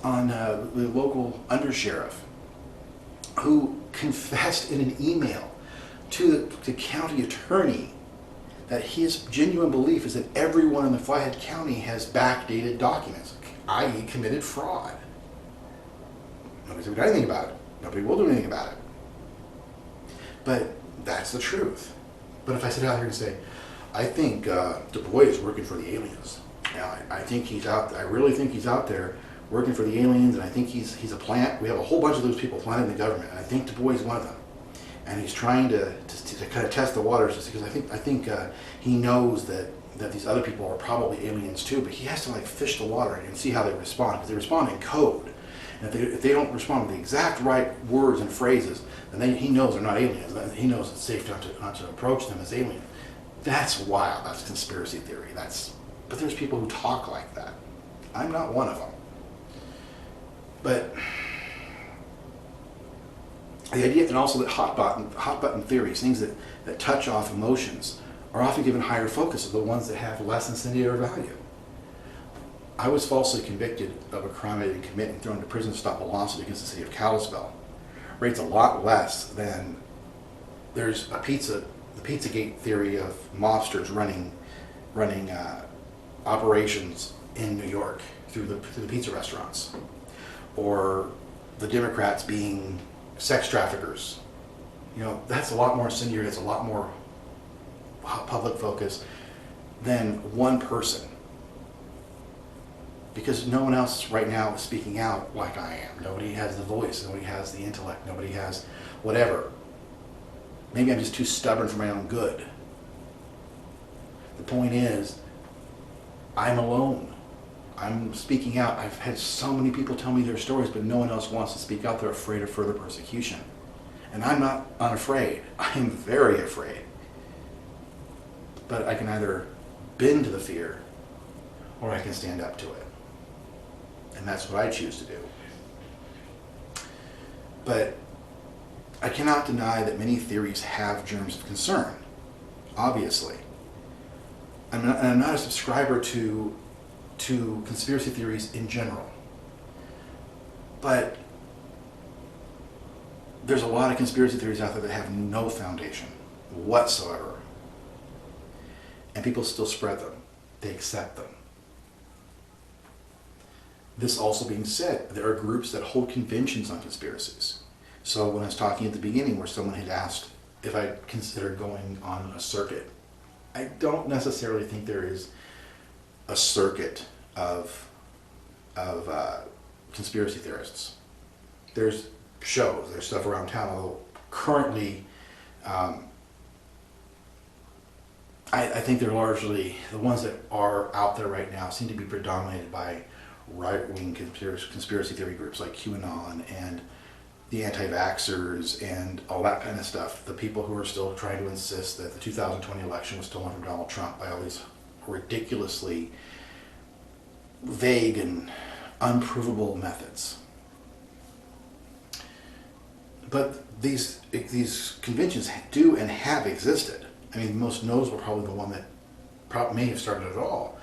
the local undersheriff who confessed in an email to the county attorney that his genuine belief is that everyone in the Flathead County has backdated documents, i.e. committed fraud. Nobody's ever done anything about it. Nobody will do anything about it. But that's the truth. But if I sit out here and say, I think Du Bois is working for the aliens. I think he's out. I really think he's out there working for the aliens, and I think he's a plant. We have a whole bunch of those people planted in the government, and I think Du Bois is one of them. And he's trying to kind of test the waters, because I think he knows that these other people are probably aliens too. But he has to fish the water and see how they respond, because they respond in code. And if they don't respond with the exact right words and phrases, then he knows they're not aliens. He knows it's safe not to approach them as aliens. That's wild. That's conspiracy theory. But there's people who talk like that. I'm not one of them. But the idea, and also that hot button theories, things that touch off emotions, are often given higher focus of the ones that have less incendiary value. I was falsely convicted of a crime I didn't commit and thrown into prison to stop a lawsuit against the city of Kalispell. Rates a lot less than there's the Pizzagate theory of mobsters running operations in New York through the pizza restaurants, or the Democrats being sex traffickers. That's a lot more incendiary. That's a lot more public focus than one person. Because no one else right now is speaking out like I am. Nobody has the voice. Nobody has the intellect. Nobody has whatever. Maybe I'm just too stubborn for my own good. The point is, I'm alone. I'm speaking out. I've had so many people tell me their stories, but no one else wants to speak out. They're afraid of further persecution. And I'm not unafraid. I am very afraid. But I can either bend to the fear, or I can stand up to it. And that's what I choose to do. But I cannot deny that many theories have germs of concern, obviously. I'm not a subscriber to conspiracy theories in general. But there's a lot of conspiracy theories out there that have no foundation whatsoever. And people still spread them. They accept them. This also being said, there are groups that hold conventions on conspiracies. So when I was talking at the beginning where someone had asked if I considered going on a circuit, I don't necessarily think there is a circuit of conspiracy theorists. There's shows, there's stuff around town, although currently I think they're largely, the ones that are out there right now seem to be predominated by right-wing conspiracy theory groups like QAnon and the anti-vaxxers and all that kind of stuff. The people who are still trying to insist that the 2020 election was stolen from Donald Trump by all these ridiculously vague and unprovable methods. But these conventions do and have existed. I mean, the most notable, probably the one that may have started it all,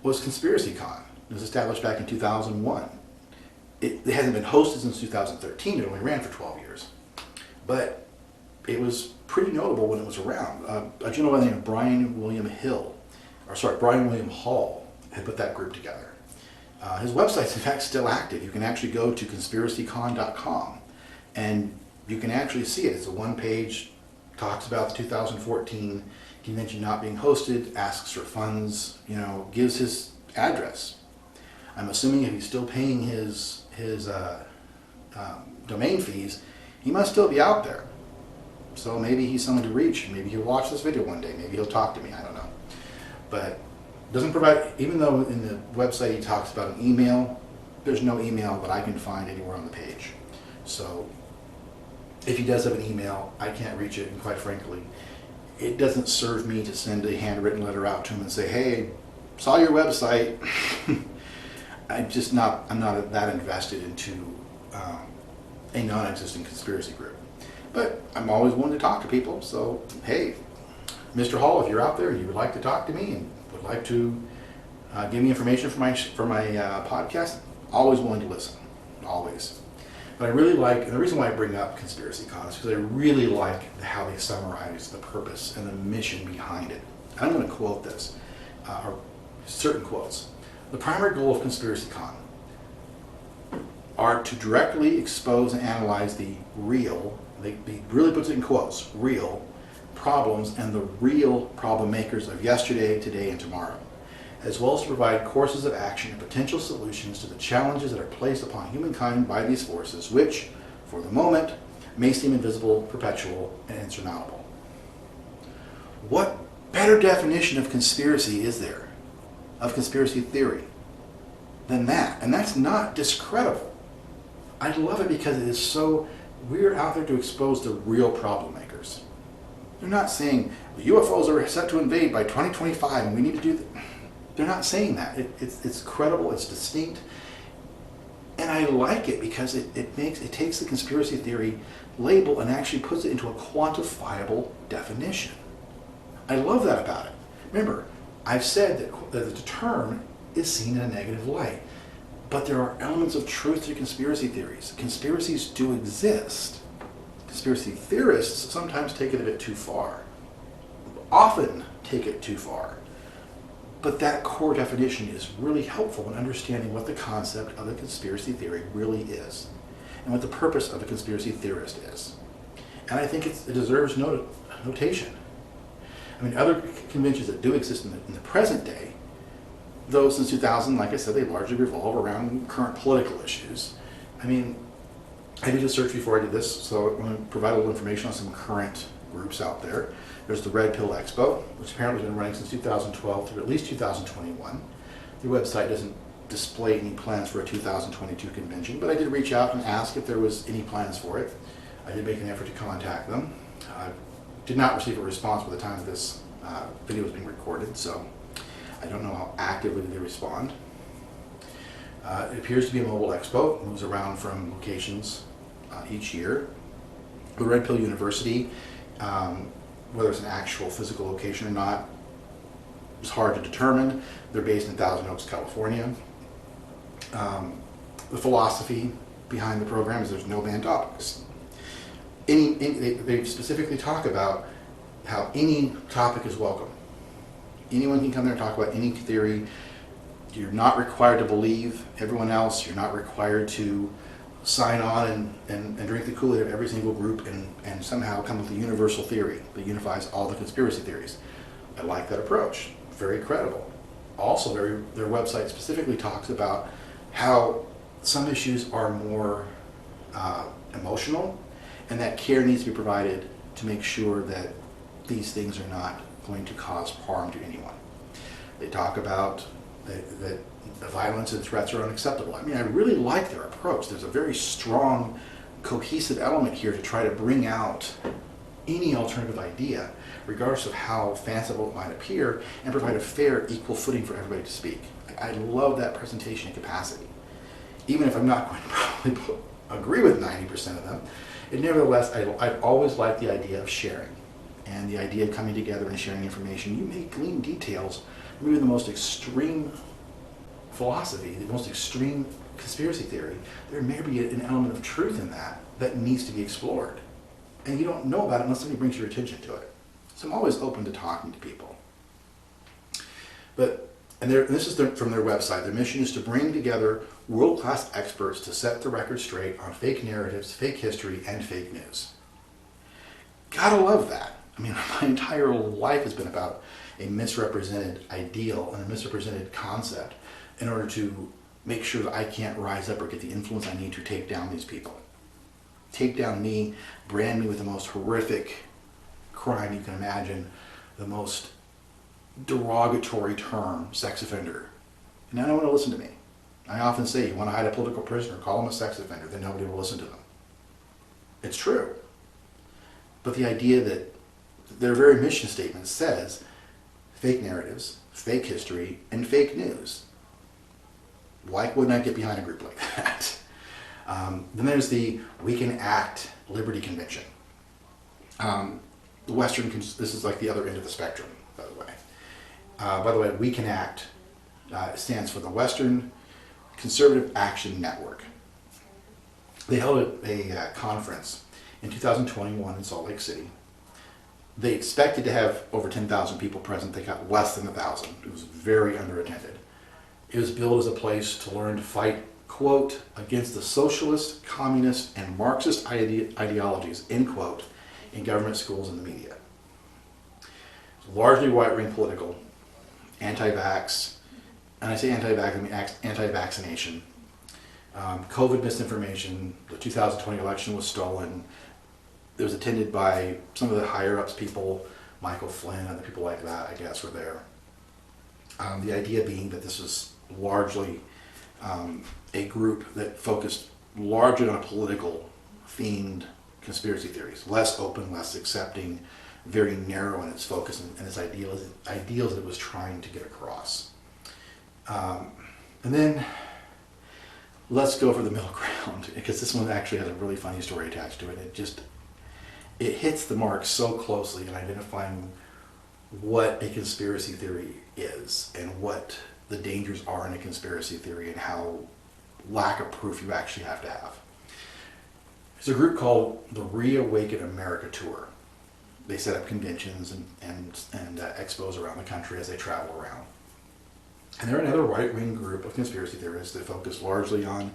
was Conspiracy Con. It was established back in 2001. It hasn't been hosted since 2013. It only ran for 12 years. But it was pretty notable when it was around. A gentleman by the name of Brian William Hall had put that group together. His website's in fact still active. You can actually go to conspiracycon.com and you can actually see it. It's a one-page, talks about the 2014 convention not being hosted, asks for funds, gives his address. I'm assuming if he's still paying his domain fees, he must still be out there. So maybe he's someone to reach. Maybe he'll watch this video one day. Maybe he'll talk to me. I don't know. But doesn't provide, even though in the website he talks about an email, there's no email that I can find anywhere on the page. So if he does have an email, I can't reach it, and quite frankly, it doesn't serve me to send a handwritten letter out to him and say, hey, saw your website. I'm not that invested into a non-existent conspiracy group. But I'm always willing to talk to people, so hey, Mr. Hall, if you're out there and you would like to talk to me and would like to give me information for my podcast, always willing to listen, always. But I really like, and the reason why I bring up Conspiracy Con is because I really like how they summarize the purpose and the mission behind it. I'm going to quote this, or certain quotes. The primary goal of Conspiracy Con are to directly expose and analyze the real, they really puts it in quotes, real problems and the real problem makers of yesterday, today, and tomorrow, as well as to provide courses of action and potential solutions to the challenges that are placed upon humankind by these forces, which, for the moment, may seem invisible, perpetual, and insurmountable. What better definition of conspiracy is there, of conspiracy theory, than that? And that's not discreditable. I love it because it is so, we're out there to expose the real problem makers. They're not saying UFOs are set to invade by 2025 and we need to do that. They're not saying that. It's credible, it's distinct, and I like it because it takes the conspiracy theory label and actually puts it into a quantifiable definition. I love that about it. Remember, I've said that the term is seen in a negative light, but there are elements of truth to conspiracy theories. Conspiracies do exist. Conspiracy theorists sometimes take it a bit too far, often take it too far. But that core definition is really helpful in understanding what the concept of a conspiracy theory really is and what the purpose of a conspiracy theorist is. And I think it deserves notation. I mean, other conventions that do exist in the present day, though since 2000, like I said, they largely revolve around current political issues. I mean, I did a search before I did this, so I'm going to provide a little information on some current groups out there. There's the Red Pill Expo, which apparently has been running since 2012 through at least 2021. The website doesn't display any plans for a 2022 convention, but I did reach out and ask if there was any plans for it. I did make an effort to contact them. I did not receive a response by the time this video was being recorded, so I don't know how actively they respond. It appears to be a mobile expo. It moves around from locations each year. The Red Pill University, whether it's an actual physical location or not, is hard to determine. They're based in Thousand Oaks, California. The philosophy behind the program is there's no banned topics. They specifically talk about how any topic is welcome. Anyone can come there and talk about any theory. You're not required to believe everyone else. You're not required to sign on and drink the Kool-Aid of every single group and somehow come with a universal theory that unifies all the conspiracy theories. I like that approach. Very credible. Also, their website specifically talks about how some issues are more emotional and that care needs to be provided to make sure that these things are not going to cause harm to anyone. They talk about that violence and threats are unacceptable. I mean, I really like their approach. There's a very strong, cohesive element here to try to bring out any alternative idea, regardless of how fanciful it might appear, and provide a fair, equal footing for everybody to speak. I love that presentation capacity. Even if I'm not going to probably agree with 90% of them, nevertheless, I've always liked the idea of sharing and the idea of coming together and sharing information. You may glean details, maybe the most extreme philosophy, the most extreme conspiracy theory. There may be an element of truth in that needs to be explored. And you don't know about it unless somebody brings your attention to it. So I'm always open to talking to people. This is from their website. Their mission is to bring together world-class experts to set the record straight on fake narratives, fake history, and fake news. Gotta love that. I mean, my entire life has been about a misrepresented ideal and a misrepresented concept in order to make sure that I can't rise up or get the influence I need to take down these people. take down me, brand me with the most horrific crime you can imagine, the most derogatory term, sex offender. And no one will listen to me. I often say, you want to hide a political prisoner, call him a sex offender, then nobody will listen to them. It's true. But the idea that their very mission statement says fake narratives, fake history, and fake news. Why wouldn't I get behind a group like that? Then there's the We Can Act Liberty Convention. The Western, this is like the other end of the spectrum, by the way. We Can Act stands for the Western Conservative Action Network. They held a conference in 2021 in Salt Lake City. They expected to have over 10,000 people present. They got less than 1,000. It was very underattended. It was billed as a place to learn to fight, quote, against the socialist, communist, and Marxist ideologies, end quote, in government, schools, and the media. Largely right-wing political, anti-vax, and I say anti-vax, I mean anti-vaccination. COVID misinformation, the 2020 election was stolen. It was attended by some of the higher-ups people, Michael Flynn and other people like that, I guess, were there. The idea being that this was largely a group that focused largely on a political themed conspiracy theories, less open, less accepting, very narrow in its focus and its ideals that it was trying to get across. And then let's go for the middle ground, because this one actually has a really funny story attached to it. It hits the mark so closely in identifying what a conspiracy theory is and what the dangers are in a conspiracy theory and how lack of proof you actually have to have. There's a group called the Reawaken America Tour. They set up conventions and expos around the country as they travel around. And they're another right-wing group of conspiracy theorists that focus largely on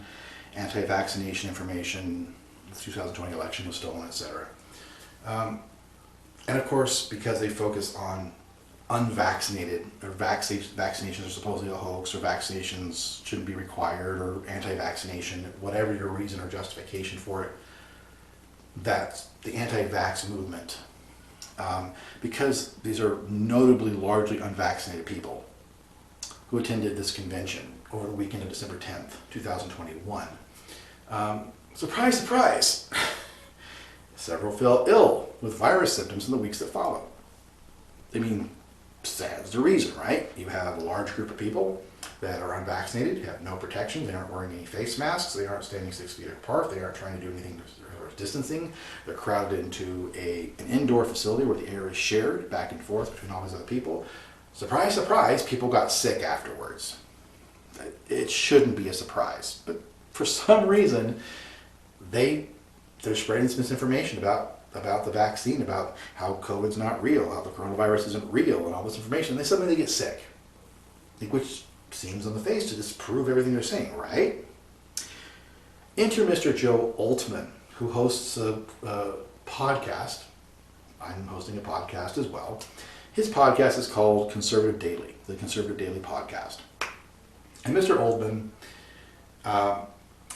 anti-vaccination information, the 2020 election was stolen, etc. And of course, because they focus on unvaccinated, or vaccinations are supposedly a hoax, or vaccinations shouldn't be required, or anti-vaccination, whatever your reason or justification for it, that's the anti-vax movement. Because these are notably largely unvaccinated people who attended this convention over the weekend of December 10th, 2021. Surprise, surprise! Several fell ill with virus symptoms in the weeks that followed. I mean, that's the reason, right? You have a large group of people that are unvaccinated, have no protection, they aren't wearing any face masks, they aren't standing 6 feet apart, they aren't trying to do anything with distancing. They're crowded into an indoor facility where the air is shared back and forth between all these other people. Surprise, surprise, people got sick afterwards. It shouldn't be a surprise, but for some reason, they're spreading this misinformation about the vaccine, about how COVID's not real, how the coronavirus isn't real, and all this information, and then suddenly they get sick. Which seems on the face to disprove everything they're saying, right? Enter Mr. Joe Altman, who hosts a podcast. I'm hosting a podcast as well. His podcast is called Conservative Daily, the Conservative Daily Podcast. And Mr. Altman,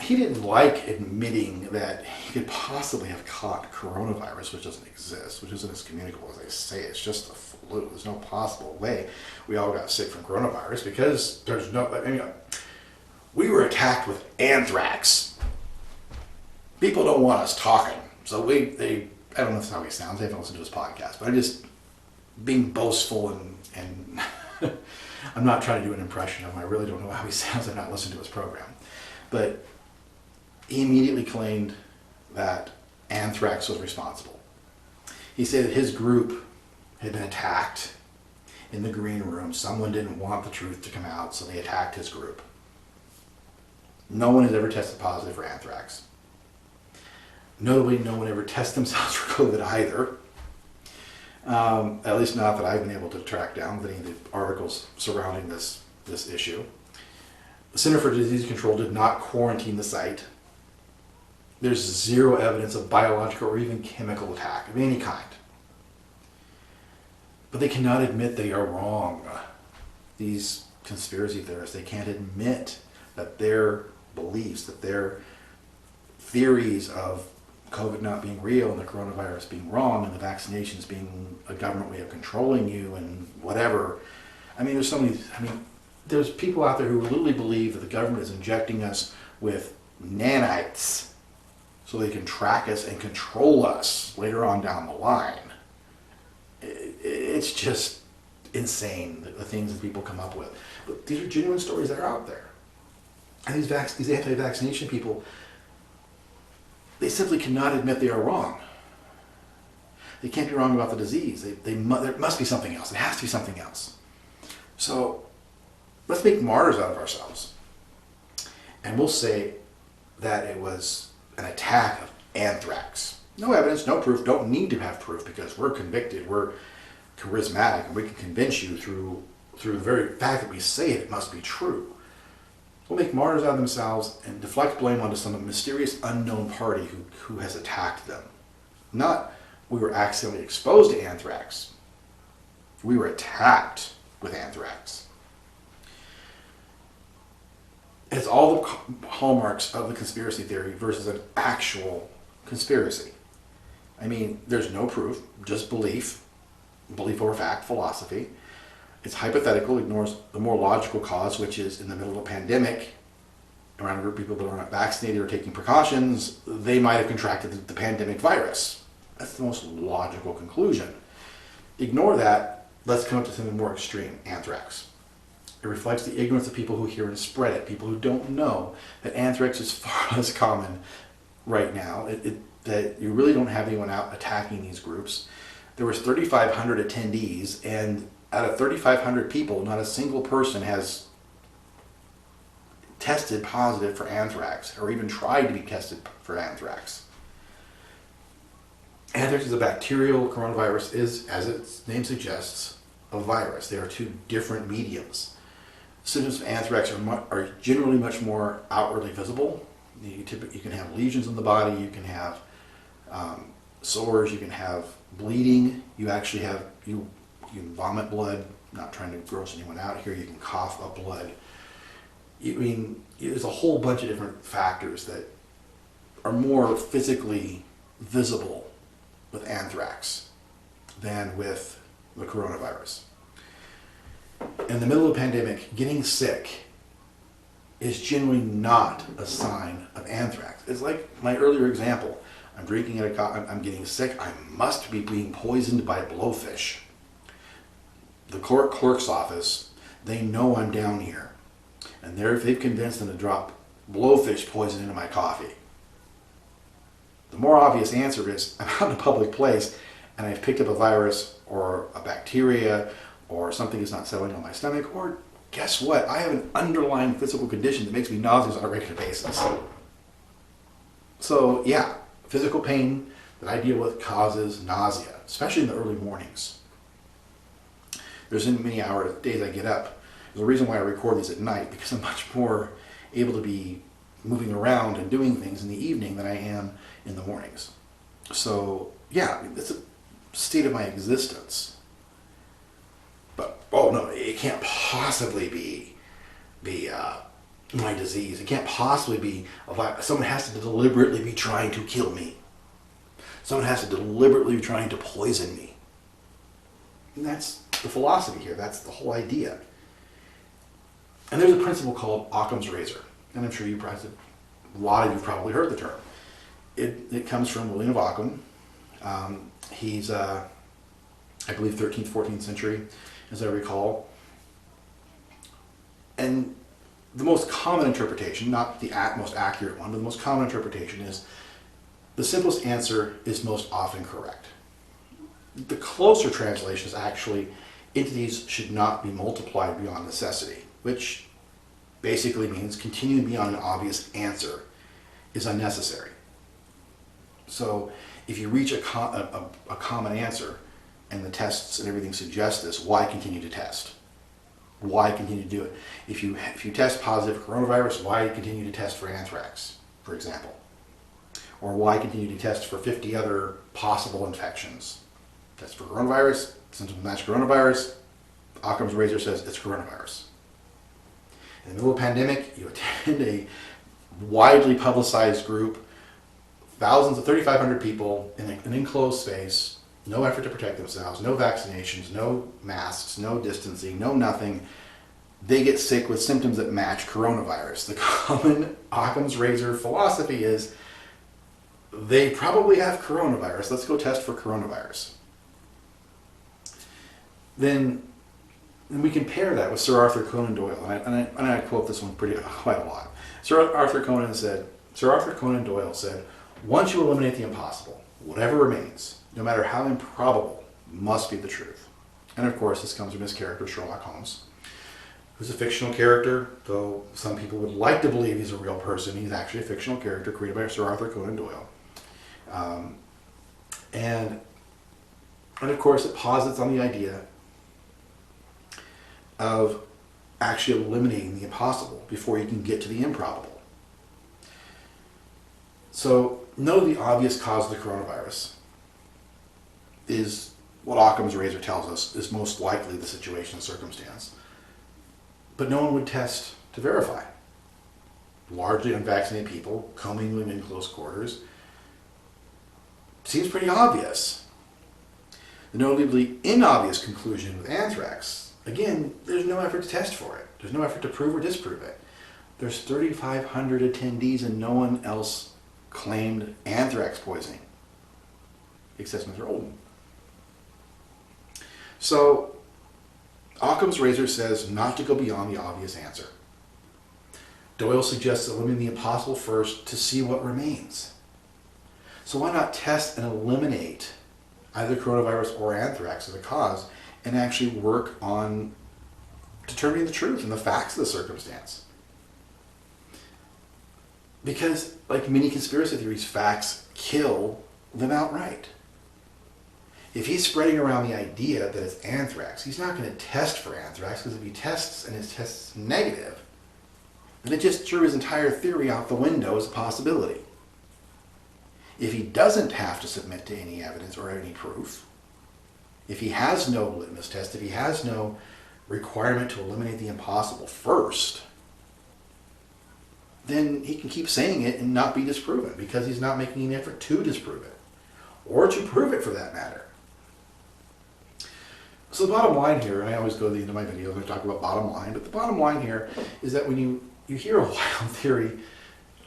he didn't like admitting that he could possibly have caught coronavirus, which doesn't exist, which isn't as communicable as they say. It's just the flu. There's no possible way we all got sick from coronavirus, because there's no, I mean, we were attacked with anthrax. People don't want us talking. So I don't know if that's how he sounds. I haven't listened to his podcast, but I'm just being boastful and I'm not trying to do an impression of him. I really don't know how he sounds. I've not listened to his program. But he immediately claimed that anthrax was responsible. He said that his group had been attacked in the green room. Someone didn't want the truth to come out, so they attacked his group. No one has ever tested positive for anthrax. Notably, no one ever tested themselves for COVID either. At least not that I've been able to track down with any of the articles surrounding this issue. The Center for Disease Control did not quarantine the site. There's zero evidence of biological or even chemical attack of any kind. But they cannot admit they are wrong. These conspiracy theorists, they can't admit that their beliefs, that their theories of COVID not being real and the coronavirus being wrong and the vaccinations being a government way of controlling you and whatever. I mean, there's people out there who literally believe that the government is injecting us with nanites so they can track us and control us later on down the line. It's just insane, the things that people come up with. But these are genuine stories that are out there. And these anti-vaccination people, they simply cannot admit they are wrong. They can't be wrong about the disease. There must be something else. There has to be something else. So let's make martyrs out of ourselves. And we'll say that it was an attack of anthrax. No evidence, no proof, don't need to have proof because we're convicted, we're charismatic, and we can convince you through the very fact that we say it must be true. Will make martyrs out of themselves and deflect blame onto some mysterious unknown party who has attacked them. Not we were accidentally exposed to anthrax. We were attacked with anthrax. It's all the hallmarks of the conspiracy theory versus an actual conspiracy. I mean, there's no proof, just belief over fact, philosophy. It's hypothetical, ignores the more logical cause, which is in the middle of a pandemic, around a group of people that are not vaccinated or taking precautions, they might have contracted the pandemic virus. That's the most logical conclusion. Ignore that, let's come up to something more extreme, anthrax. It reflects the ignorance of people who hear and spread it, people who don't know that anthrax is far less common right now, that you really don't have anyone out attacking these groups. There was 3,500 attendees, and out of 3,500 people, not a single person has tested positive for anthrax or even tried to be tested for anthrax. Anthrax is a bacterial, coronavirus is, as its name suggests, a virus. They are two different mediums. Symptoms of anthrax are generally much more outwardly visible. You can have lesions in the body, you can have sores, you can have bleeding, you can vomit blood, not trying to gross anyone out here, you can cough up blood. There's a whole bunch of different factors that are more physically visible with anthrax than with the coronavirus. In the middle of a pandemic, getting sick is generally not a sign of anthrax. It's like my earlier example. I'm drinking I'm getting sick, I must be being poisoned by blowfish. The clerk's office, they know I'm down here. And they've convinced them to drop blowfish poison into my coffee. The more obvious answer is, I'm out in a public place and I've picked up a virus or a bacteria or something is not settling on my stomach, or guess what? I have an underlying physical condition that makes me nauseous on a regular basis. So yeah, physical pain that I deal with causes nausea, especially in the early mornings. There's many days I get up. There's a reason why I record these at night, because I'm much more able to be moving around and doing things in the evening than I am in the mornings. So yeah, it's a state of my existence. But oh no, it can't possibly be my disease. It can't possibly be someone has to deliberately be trying to kill me. Someone has to deliberately be trying to poison me. And that's the philosophy here. That's the whole idea. And there's a principle called Occam's razor, and I'm sure a lot of you probably heard the term. It comes from William of Ockham. He's, I believe, 13th, 14th century, as I recall. And the most common interpretation, not the most accurate one, but the most common interpretation is the simplest answer is most often correct. The closer translation is actually entities should not be multiplied beyond necessity, which basically means continuing beyond an obvious answer is unnecessary. So if you reach a common answer and the tests and everything suggest this, why continue to test? Why continue to do it? If you test positive for coronavirus, why continue to test for anthrax, for example? Or why continue to test for 50 other possible infections? Test for coronavirus, symptoms match coronavirus, Occam's razor says it's coronavirus. In the middle of a pandemic, you attend a widely publicized group, thousands of 3,500 people in an enclosed space, no effort to protect themselves, no vaccinations, no masks, no distancing, no nothing. They get sick with symptoms that match coronavirus. The common Occam's razor philosophy is they probably have coronavirus. Let's go test for coronavirus. Then we compare that with Sir Arthur Conan Doyle, and I quote this one quite a lot. Sir Arthur Conan Doyle said, "Once you eliminate the impossible, whatever remains, no matter how improbable, must be the truth." And of course, this comes from his character Sherlock Holmes, who's a fictional character, though some people would like to believe he's a real person. He's actually a fictional character created by Sir Arthur Conan Doyle. And of course, it posits on the idea of actually eliminating the impossible before you can get to the improbable. So, know the obvious cause of the coronavirus is what Occam's razor tells us is most likely the situation and circumstance. But no one would test to verify. Largely unvaccinated people commingling in close quarters seems pretty obvious. The notably inobvious conclusion with anthrax, again, there's no effort to test for it. There's no effort to prove or disprove it. There's 3,500 attendees and no one else claimed anthrax poisoning, except Mr. Olden. So, Occam's razor says not to go beyond the obvious answer. Doyle suggests eliminating the impossible first to see what remains. So why not test and eliminate either coronavirus or anthrax as a cause and actually work on determining the truth and the facts of the circumstance? Because, like many conspiracy theories, facts kill them outright. If he's spreading around the idea that it's anthrax, he's not going to test for anthrax, because if he tests and his test's negative, then it just threw his entire theory out the window as a possibility. If he doesn't have to submit to any evidence or any proof, if he has no litmus test, if he has no requirement to eliminate the impossible first, then he can keep saying it and not be disproven, because he's not making an effort to disprove it, or to prove it for that matter. So the bottom line here, and I always go to the end of my videos and I talk about bottom line, but the bottom line here is that when you hear a wild theory,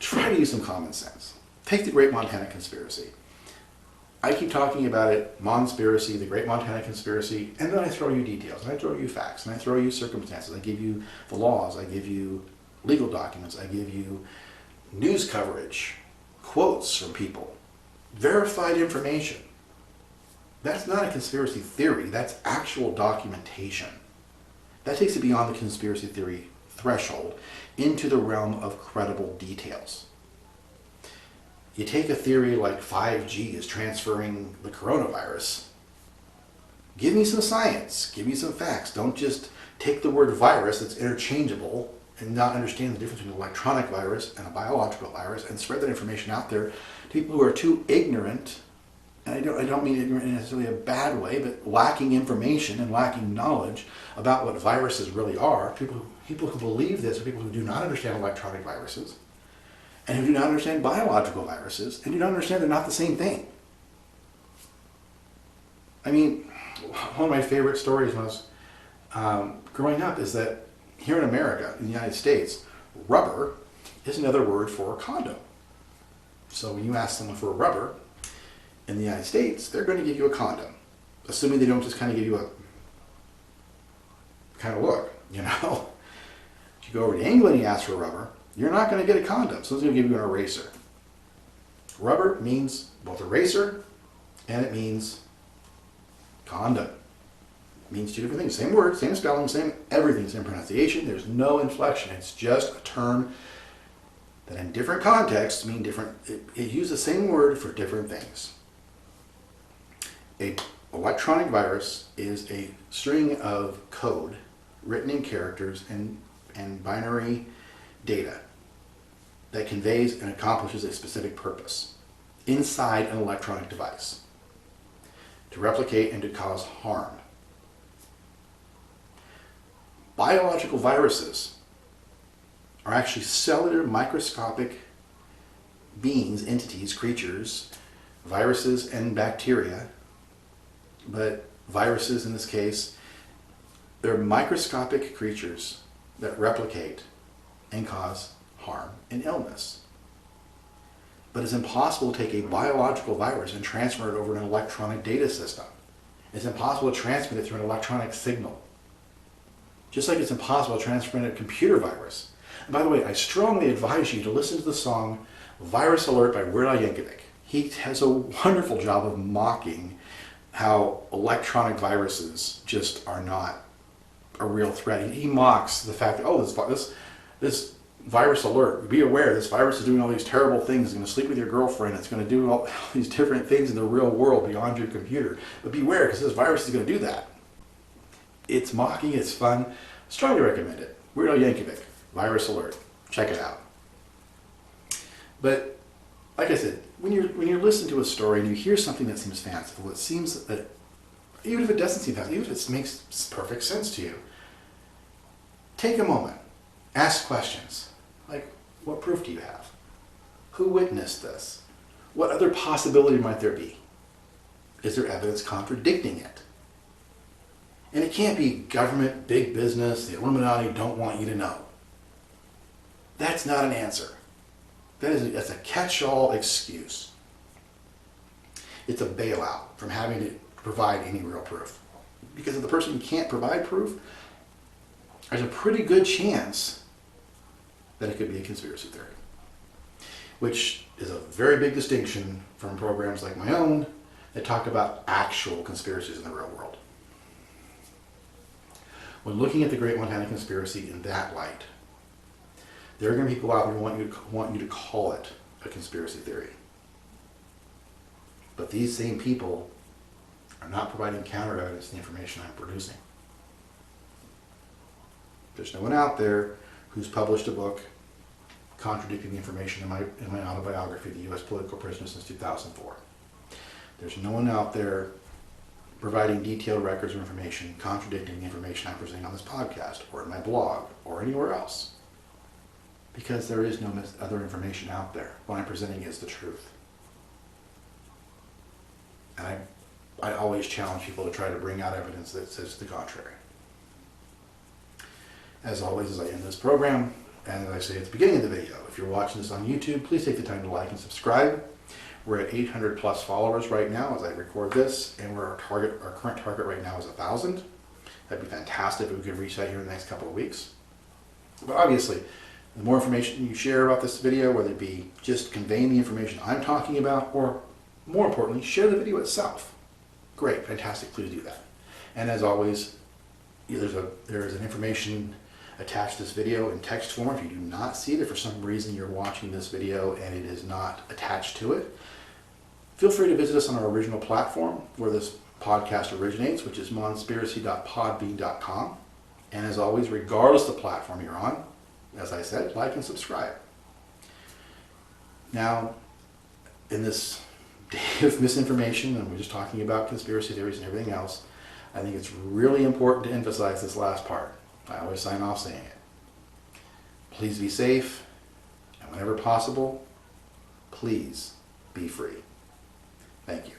try to use some common sense. Take the Great Montana Conspiracy. I keep talking about it, Monspiracy, the Great Montana Conspiracy, and then I throw you details, and I throw you facts, and I throw you circumstances. I give you the laws, I give you legal documents, I give you news coverage, quotes from people, verified information. That's not a conspiracy theory, that's actual documentation. That takes it beyond the conspiracy theory threshold into the realm of credible details. You take a theory like 5G is transferring the coronavirus. Give me some science, give me some facts. Don't just take the word virus that's interchangeable and not understand the difference between an electronic virus and a biological virus and spread that information out there to people who are too ignorant, and I don't mean ignorant in necessarily a bad way, but lacking information and lacking knowledge about what viruses really are. People who believe this are people who do not understand electronic viruses, and who do not understand biological viruses, and do not understand they're not the same thing. I mean, one of my favorite stories when I was growing up is that here in America, in the United States, rubber is another word for condom. So when you ask someone for a rubber in the United States, they're going to give you a condom, assuming they don't just kind of give you a kind of look, you know. If you go over to England and you ask for a rubber, you're not going to get a condom, so it's going to give you an eraser. Rubber means both eraser and it means condom. It means two different things. Same word, same spelling, same everything, same pronunciation. There's no inflection. It's just a term that in different contexts mean different. It uses the same word for different things. An electronic virus is a string of code written in characters and binary data that conveys and accomplishes a specific purpose inside an electronic device to replicate and to cause harm. Biological viruses are actually cellular microscopic beings, entities, creatures, viruses and bacteria, but viruses in this case, they're microscopic creatures that replicate and cause harm and illness. But it's impossible to take a biological virus and transfer it over an electronic data system. It's impossible to transmit it through an electronic signal. Just like it's impossible to transmit a computer virus. And by the way, I strongly advise you to listen to the song Virus Alert by Weird Al Yankovic. He has a wonderful job of mocking how electronic viruses just are not a real threat. He mocks the fact that, oh, this virus alert, be aware, this virus is doing all these terrible things. It's going to sleep with your girlfriend. It's going to do all these different things in the real world beyond your computer. But beware, because this virus is going to do that. It's mocking, it's fun. Strongly recommend it. Weird Al Yankovic, Virus Alert. Check it out. But like I said, when you're listening to a story and you hear something that seems fanciful, it seems that even if it doesn't seem fanciful, even if it makes perfect sense to you, take a moment, ask questions. Like, what proof do you have? Who witnessed this? What other possibility might there be? Is there evidence contradicting it? And it can't be government, big business, the Illuminati don't want you to know. That's not an answer. That's a catch-all excuse. It's a bailout from having to provide any real proof. Because if the person can't provide proof, there's a pretty good chance that it could be a conspiracy theory. Which is a very big distinction from programs like my own that talk about actual conspiracies in the real world. When looking at the Great Montana Conspiracy in that light, there are going to be people out there who want you to call it a conspiracy theory. But these same people are not providing counter evidence to the information I'm producing. There's no one out there who's published a book contradicting the information in my autobiography, The U.S. Political Prisoner Since 2004. There's no one out there providing detailed records or information contradicting the information I'm presenting on this podcast or in my blog or anywhere else. Because there is no other information out there. What I'm presenting is the truth. And I always challenge people to try to bring out evidence that says the contrary. As always, as I end this program, and as I say at the beginning of the video, if you're watching this on YouTube, please take the time to like and subscribe. We're at 800 plus followers right now as I record this, and our current target right now is 1,000. That'd be fantastic if we could reach that here in the next couple of weeks. But obviously, the more information you share about this video, whether it be just conveying the information I'm talking about, or more importantly, share the video itself. Great, fantastic, please do that. And as always, there is an information attached to this video in text form. If you do not see it, if for some reason you're watching this video and it is not attached to it, feel free to visit us on our original platform where this podcast originates, which is monspiracy.podbean.com. And as always, regardless of the platform you're on, as I said, like and subscribe. Now, in this day of misinformation, and we're just talking about conspiracy theories and everything else, I think it's really important to emphasize this last part. I always sign off saying it. Please be safe, and whenever possible, please be free. Thank you.